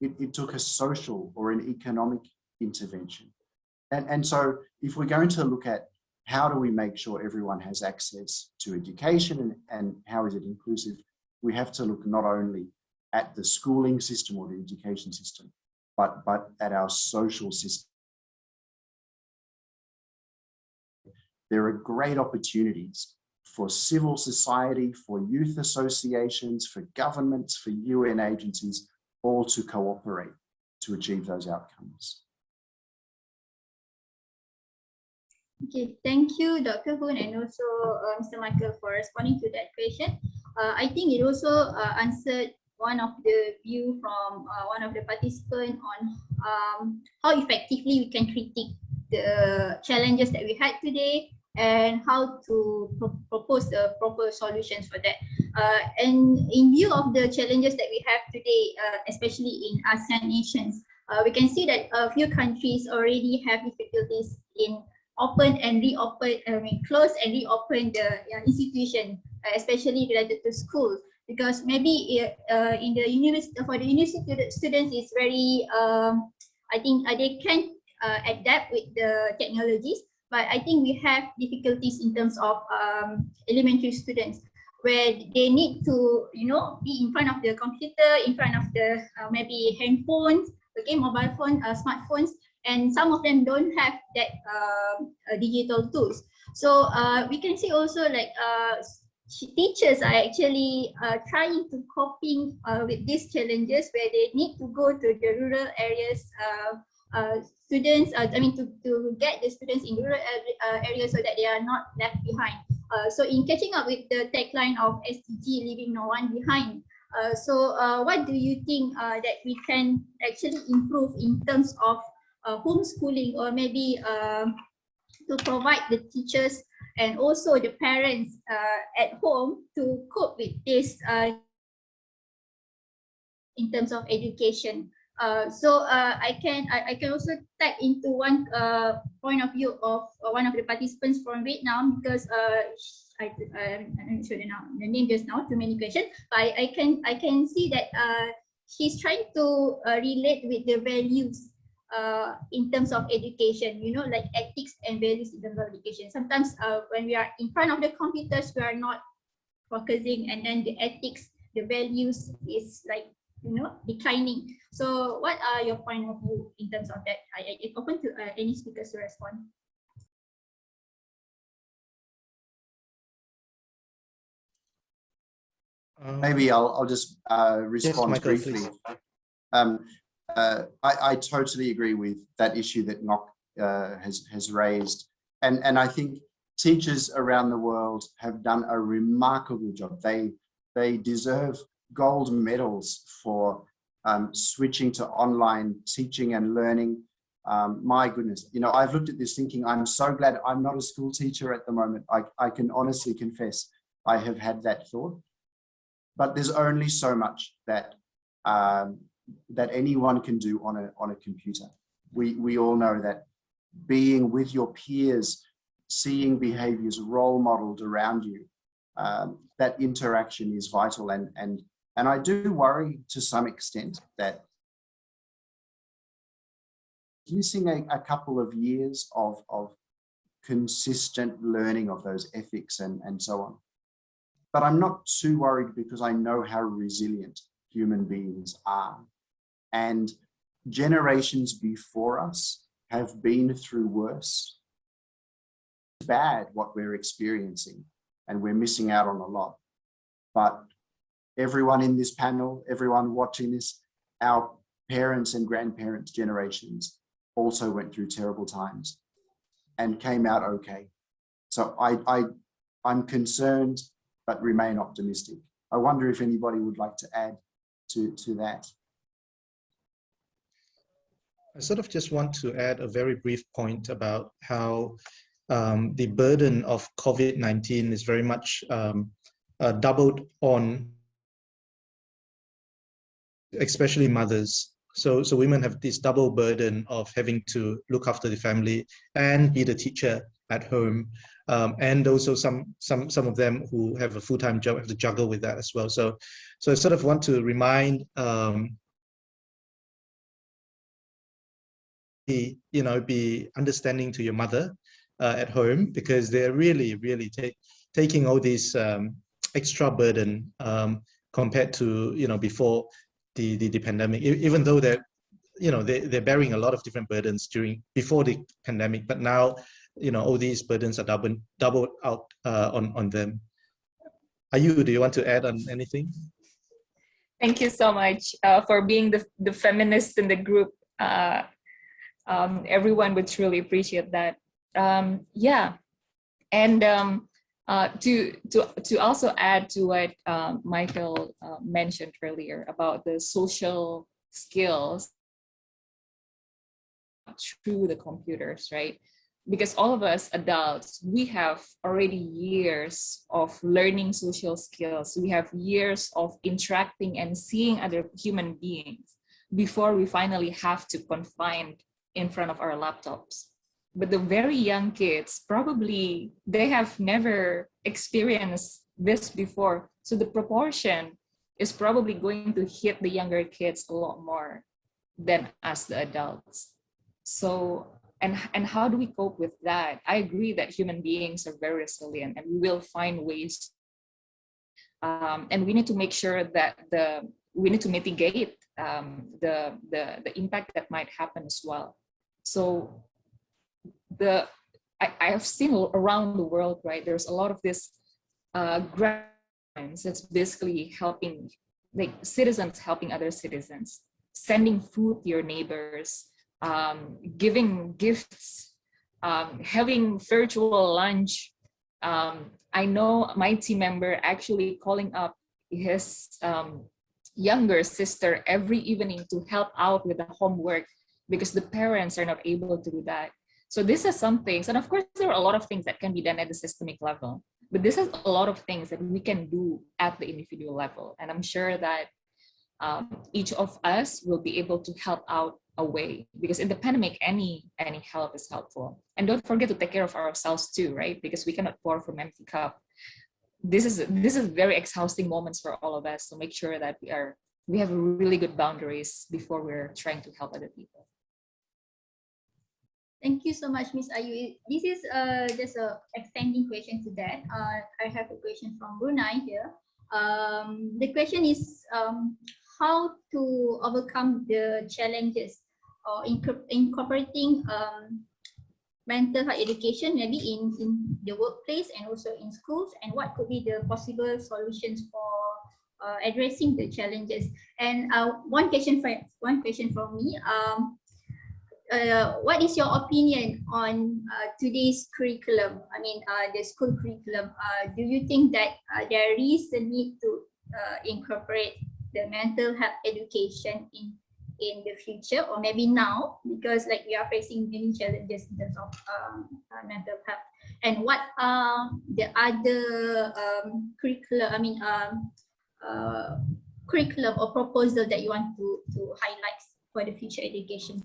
Speaker 5: It took a social or an economic intervention. And so if we're going to look at how do we make sure everyone has access to education and how is it inclusive, we have to look not only at the schooling system or the education system, but at our social system. There are great opportunities for civil society, for youth associations, for governments, for UN agencies, all to cooperate to achieve those outcomes.
Speaker 3: Okay, thank you, Dr. Hoon, and also Mr. Michael for responding to that question. I think it also answered one of the view from one of the participants on how effectively we can critique the challenges that we had today and how to propose the proper solutions for that. And in view of the challenges that we have today, especially in ASEAN nations, we can see that a few countries already have difficulties in open and reopen, close and reopen the institution, especially related to schools, because maybe in the university, for the university students, is very, I think they can adapt with the technologies, but I think we have difficulties in terms of elementary students, where they need to, be in front of the computer, in front of the maybe handphones, okay, mobile phone, smartphones, and some of them don't have that digital tools. So we can see also like teachers are actually trying to coping with these challenges, where they need to go to the rural areas, students, to get the students in rural areas so that they are not left behind. So in catching up with the tagline of SDG, leaving no one behind, What do you think that we can actually improve in terms of homeschooling, or maybe to provide the teachers and also the parents at home to cope with this in terms of education? I can also tap into one point of view of one of the participants from Vietnam, because I'm not sure the name just now, too many questions, but I can see that she's trying to relate with the values in terms of education, you know, like ethics and values in terms of education. Sometimes when we are in front of the computers, we are not focusing, and then the ethics, the values is like, you know, declining. So what are your point of view in terms of that? I open to any speakers to respond.
Speaker 5: Maybe I'll just respond
Speaker 4: Michael,
Speaker 5: briefly.
Speaker 4: please.
Speaker 5: I totally agree with that issue that Nok has raised, and I think teachers around the world have done a remarkable job. They deserve gold medals for switching to online teaching and learning. My goodness, you know, I've looked at this thinking, I'm so glad I'm not a school teacher at the moment. I can honestly confess I have had that thought. But there's only so much that that anyone can do on a computer. We all know that being with your peers, seeing behaviors role modeled around you, that interaction is vital. And I do worry to some extent that missing a couple of years of consistent learning of those ethics and so on. But I'm not too worried, because I know how resilient human beings are. And generations before us have been through worse. It's bad what we're experiencing, and we're missing out on a lot. But everyone in this panel, everyone watching this, our parents and grandparents' generations also went through terrible times and came out okay. So I'm concerned, but remain optimistic. I wonder if anybody would like to add to that.
Speaker 4: I sort of just want to add a very brief point about how the burden of COVID-19 is very much doubled on, especially mothers. So women have this double burden of having to look after the family and be the teacher at home. And also some of them who have a full-time job have to juggle with that as well. So I sort of want to remind, be understanding to your mother at home, because they're really taking all these extra burden compared to before the pandemic. Even though they're bearing a lot of different burdens before the pandemic, but now all these burdens are doubled out on them. Ayu, do you want to add on anything?
Speaker 6: Thank you so much for being the feminist in the group. Everyone would truly appreciate that. Yeah, and to also add to what Michael mentioned earlier about the social skills through the computers, right? Because all of us adults, we have already years of learning social skills. We have years of interacting and seeing other human beings before we finally have to confine in front of our laptops. But the very young kids, probably they have never experienced this before. So the proportion is probably going to hit the younger kids a lot more than us, the adults. So, and how do we cope with that? I agree that human beings are very resilient, and we will find ways. And we need to make sure that we need to mitigate the impact that might happen as well. So I have seen around the world, right? There's a lot of this grants that's basically helping, like citizens helping other citizens, sending food to your neighbors, giving gifts, having virtual lunch. I know my team member actually calling up his younger sister every evening to help out with the homework because the parents are not able to do that. So this is some things, and of course there are a lot of things that can be done at the systemic level, but this is a lot of things that we can do at the individual level. And I'm sure that each of us will be able to help out a way, because in the pandemic, any help is helpful. And don't forget to take care of ourselves too, right? Because we cannot pour from empty cup. This is very exhausting moments for all of us. So make sure that we have really good boundaries before we're trying to help other people.
Speaker 3: Thank you so much, Miss Ayu. This is just a extending question to that. I have a question from Brunei here. The question is how to overcome the challenges or incorporating mental health education maybe in the workplace and also in schools, and what could be the possible solutions for addressing the challenges. And one question from me. What is your opinion on today's curriculum? I mean, the school curriculum. Do you think that there is a need to incorporate the mental health education in the future, or maybe now, because like we are facing many challenges in terms of mental health? And what are the other curriculum? I mean, curriculum or proposal that you want to highlight for the future education?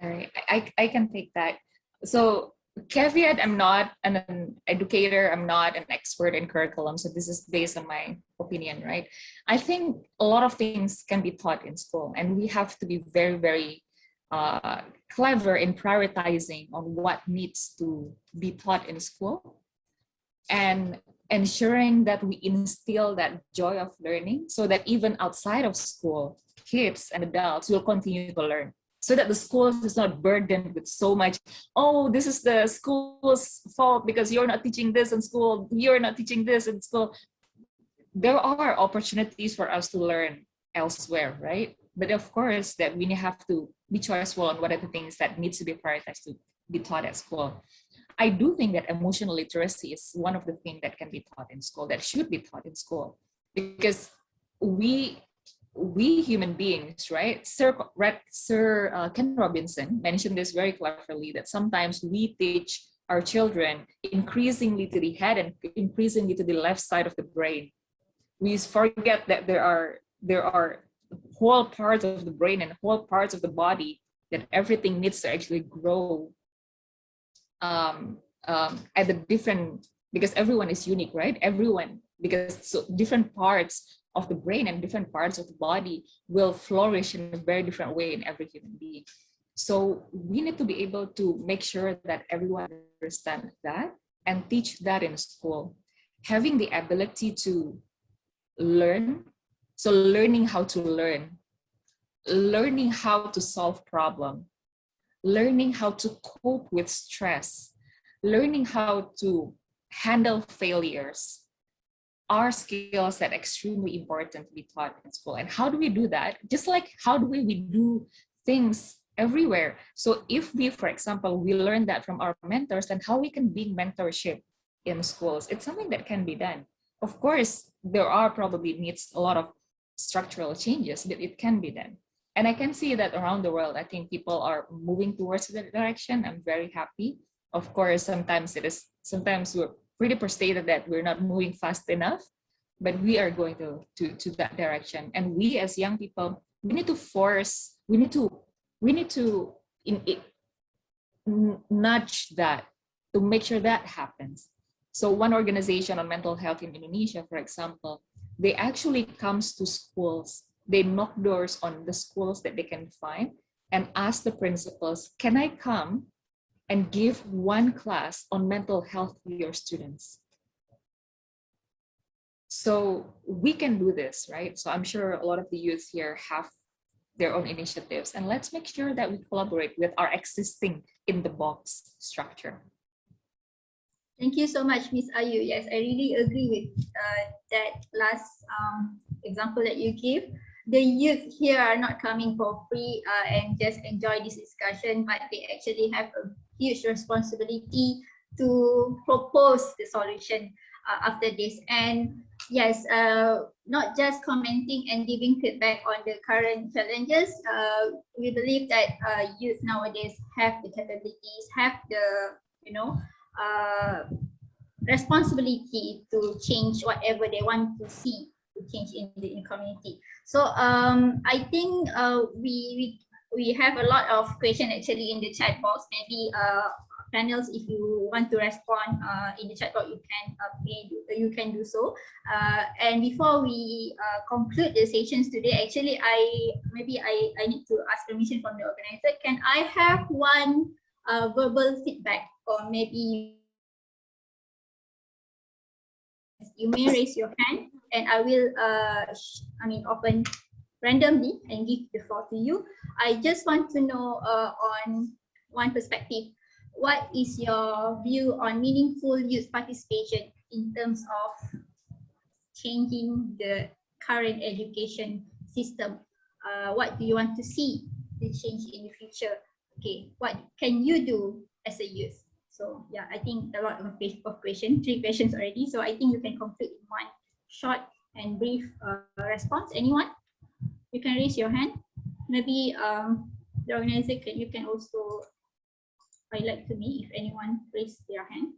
Speaker 6: All right, I can take that. So caveat, I'm not an educator, I'm not an expert in curriculum, so this is based on my opinion, right? I think a lot of things can be taught in school, and we have to be very, very clever in prioritizing on what needs to be taught in school, and ensuring that we instill that joy of learning so that even outside of school, kids and adults will continue to learn. So that the school is not burdened with so much, oh, this is the school's fault because you're not teaching this in school, you're not teaching this in school. There are opportunities for us to learn elsewhere, right? But of course, that we have to be choiceful on what are the things that needs to be prioritized to be taught at school. I do think that emotional literacy is one of the things that can be taught in school, that should be taught in school, because we human beings, right? Sir Ken Robinson mentioned this very cleverly, that sometimes we teach our children increasingly to the head and increasingly to the left side of the brain. We forget that there are whole parts of the brain and whole parts of the body that everything needs to actually grow at the different, because everyone is unique, right? Everyone, because so different parts of the brain and different parts of the body will flourish in a very different way in every human being. So we need to be able to make sure that everyone understands that and teach that in school. Having the ability to learn, so learning how to learn, learning how to solve problems, learning how to cope with stress, learning how to handle failures, are skills that are extremely important to be taught in school. And how do we do that? Just like how do we do things everywhere? So if we, for example, we learn that from our mentors, then how we can bring mentorship in schools, it's something that can be done. Of course, there are probably needs a lot of structural changes, but it can be done. And I can see that around the world, I think people are moving towards that direction. I'm very happy. Of course, sometimes we're pretty frustrated that we're not moving fast enough, but we are going to that direction. And we as young people, we need to nudge that to make sure that happens. So one organization on mental health in Indonesia, for example, they actually comes to schools, they knock doors on the schools that they can find and ask the principals, can I come and give one class on mental health to your students? So we can do this, right? So I'm sure a lot of the youth here have their own initiatives, and let's make sure that we collaborate with our existing in the box structure.
Speaker 3: Thank you so much, Miss Ayu. Yes, I really agree with that last example that you give. The youth here are not coming for free and just enjoy this discussion, but they actually have a huge responsibility to propose the solution after this. And yes, not just commenting and giving feedback on the current challenges. We believe that youth nowadays have the capabilities, have the responsibility to change whatever they want to see to change in the community. So I think we have a lot of questions actually in the chat box. Maybe panels, if you want to respond in the chat box, you can do so. And before we conclude the sessions today, actually I need to ask permission from the organizer. Can I have one verbal feedback, or maybe you may raise your hand and I will open randomly and give the floor to you. I just want to know on one perspective, what is your view on meaningful youth participation in terms of changing the current education system? What do you want to see the change in the future? Okay, what can you do as a youth? So yeah, I think a lot of questions, 3 questions already. So I think you can conclude in one short and brief response. Anyone? You can raise your hand. Maybe the organizer you can also highlight to me if anyone raised their hand.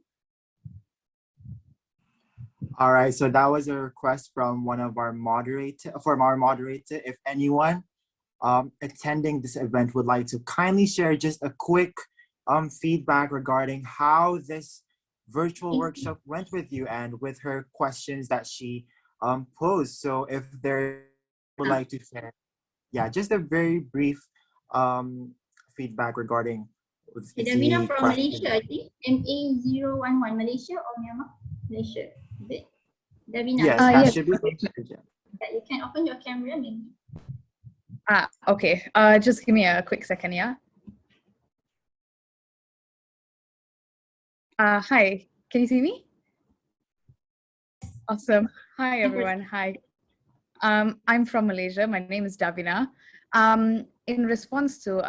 Speaker 2: All right, so that was a request from one of our moderator. If anyone attending this event would like to kindly share just a quick feedback regarding how this virtual workshop went with you and with her questions that she posed. So if there would like to share, yeah, just a very brief feedback regarding
Speaker 3: Davina from
Speaker 2: question.
Speaker 3: Malaysia, I think. MA011 Malaysia or Myanmar? Malaysia. Is it? Davina.
Speaker 2: Yes, that
Speaker 7: Yes.
Speaker 2: should be Malaysia.
Speaker 3: You can open your camera maybe.
Speaker 7: Okay. Just give me a quick second, yeah. Hi, can you see me? Awesome. Hi, everyone. Hi. I'm from Malaysia. My name is Davina. In response to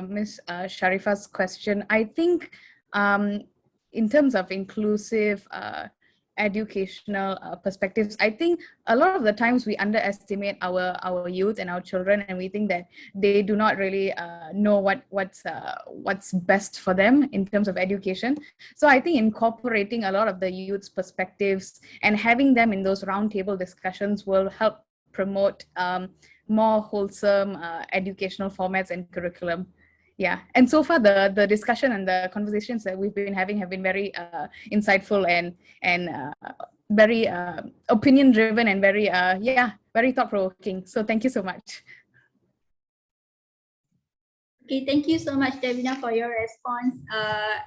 Speaker 7: Ms. Sharifa's question, I think in terms of inclusive educational perspectives, I think a lot of the times we underestimate our youth and our children, and we think that they do not really know what's best for them in terms of education. So I think incorporating a lot of the youth's perspectives and having them in those roundtable discussions will help promote more wholesome educational formats and curriculum. Yeah, and so far the discussion and the conversations that we've been having have been very insightful and very opinion driven and very very thought provoking. So thank you so much.
Speaker 3: Okay, thank you so much, Davina, for your response.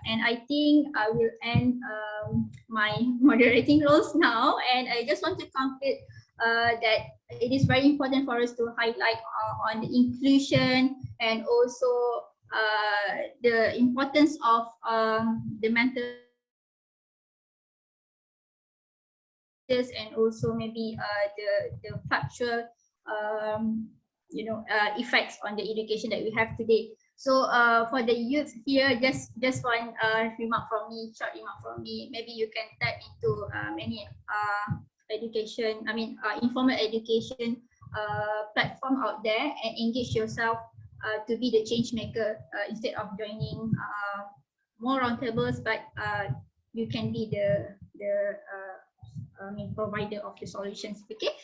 Speaker 3: And I think I will end my moderating roles now. And I just want to conclude that it is very important for us to highlight on the inclusion and also the importance of the mental and also maybe the factual effects on the education that we have today. So for the youth here, just one remark from me, short remark from me. Maybe you can tap into many education, informal education platform out there and engage yourself to be the change maker instead of joining more roundtables, but you can be the provider of the solutions. Okay.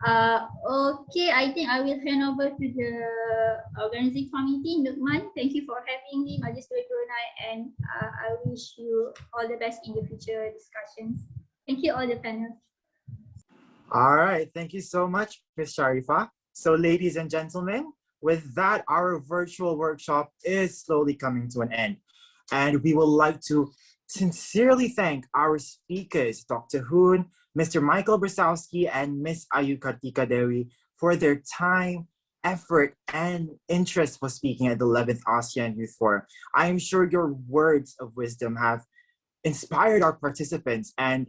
Speaker 3: Okay, I think I will hand over to the organizing committee. Nukman, thank you for having me, Magister Brunei, and I wish you all the best in the future discussions. Thank you all the panelists.
Speaker 2: All right, thank you so much, Ms. Sharifa. So ladies and gentlemen, with that, our virtual workshop is slowly coming to an end. And we would like to sincerely thank our speakers, Dr. Hoon, Mr. Michael Brasowski, and Ms. Ayu Kartika Dewi for their time, effort, and interest for speaking at the 11th ASEAN Youth Forum. I am sure your words of wisdom have inspired our participants and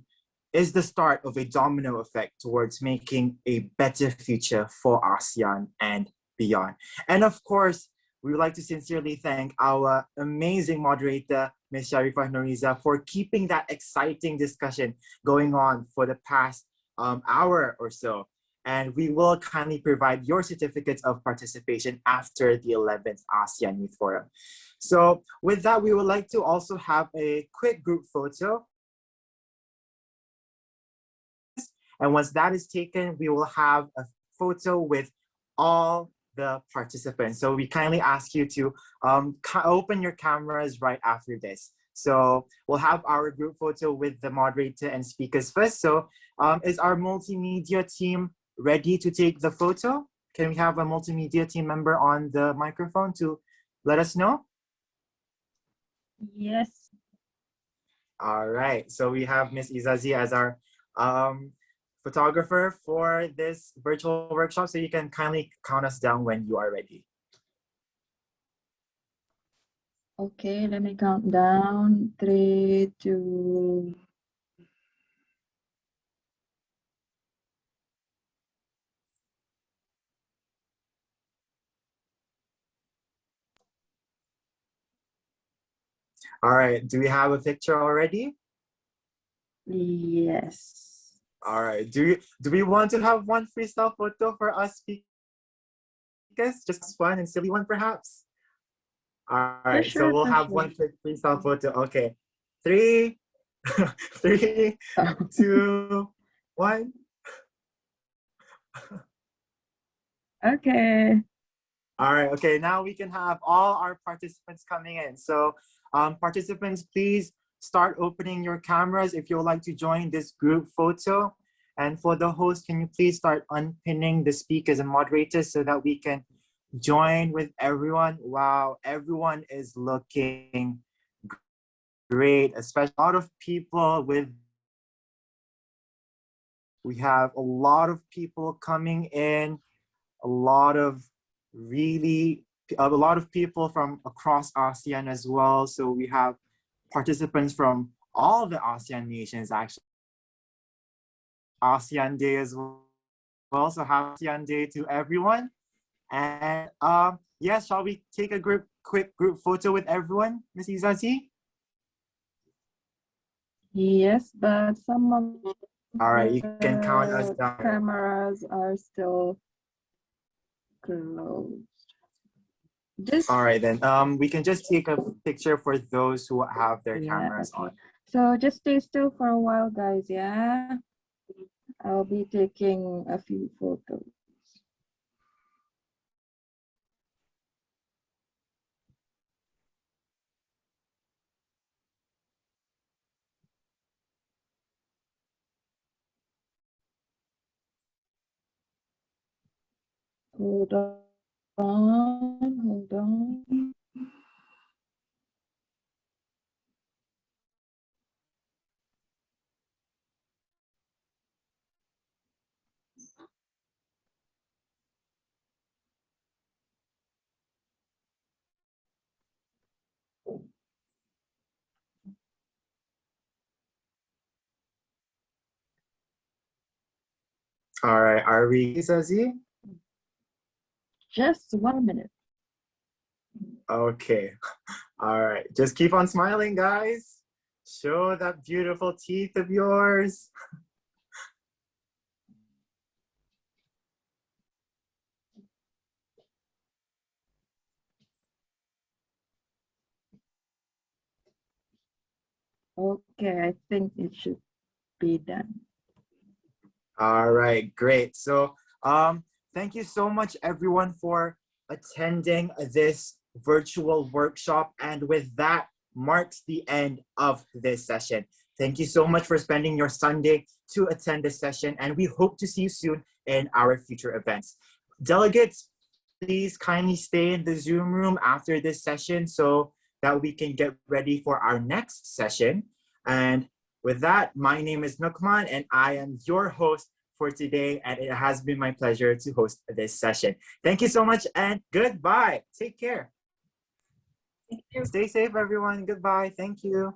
Speaker 2: is the start of a domino effect towards making a better future for ASEAN and beyond. And of course, we would like to sincerely thank our amazing moderator, Ms. Sharifa Noriza, for keeping that exciting discussion going on for the past hour or so. and we will kindly provide your certificates of participation after the 11th ASEAN Youth Forum. So with that, we would like to also have a quick group photo. And once that is taken, we will have a photo with all the participants. So we kindly ask you to open your cameras right after this. So we'll have our group photo with the moderator and speakers first. So is our multimedia team ready to take the photo? Can we have a multimedia team member on the microphone to let us know?
Speaker 8: Yes.
Speaker 2: All right, so we have Ms. Izazi as our photographer for this virtual workshop, so you can kindly count us down when you are ready.
Speaker 8: Okay, let me count down. 3, 2.
Speaker 2: All right, do we have a picture already?
Speaker 8: Yes.
Speaker 2: All right, do we want to have one freestyle photo for us speakers? Just fun and silly one perhaps? All right, so we'll have one quick freestyle photo. Okay, 3, 3, 2, 1.
Speaker 8: Okay.
Speaker 2: All right, okay, now we can have all our participants coming in. So participants, please start opening your cameras if you would like to join this group photo. And for the host, can you please start unpinning the speakers and moderators so that we can join with everyone? Wow, everyone is looking great, especially a lot of people we have a lot of people coming in, a lot of people from across ASEAN as well. So we have participants from all the ASEAN nations actually. ASEAN Day as well. So happy ASEAN Day to everyone. And yes, shall we take a quick group photo with everyone, Ms. Izazi?
Speaker 8: Yes, but some of
Speaker 2: All right, you can count us
Speaker 8: the
Speaker 2: down.
Speaker 8: cameras are still closed.
Speaker 2: All right, then we can just take a picture for those who have their cameras
Speaker 8: okay.
Speaker 2: on.
Speaker 8: So just stay still for a while, guys, yeah? I'll be taking a few photos. Hold on, hold on.
Speaker 2: All right, are we, Izazi?
Speaker 8: Just 1 minute.
Speaker 2: Okay. All right. Just keep on smiling, guys. Show that beautiful teeth of yours.
Speaker 8: Okay, I think it should be done.
Speaker 2: All right, great. So thank you so much everyone for attending this virtual workshop. And with that marks the end of this session. Thank you so much for spending your Sunday to attend this session, and we hope to see you soon in our future events. Delegates, please kindly stay in the Zoom room after this session so that we can get ready for our next session. And with that, my name is Nukman and I am your host for today, and it has been my pleasure to host this session. Thank you so much and goodbye. Take care. Stay safe, everyone. Goodbye. Thank you.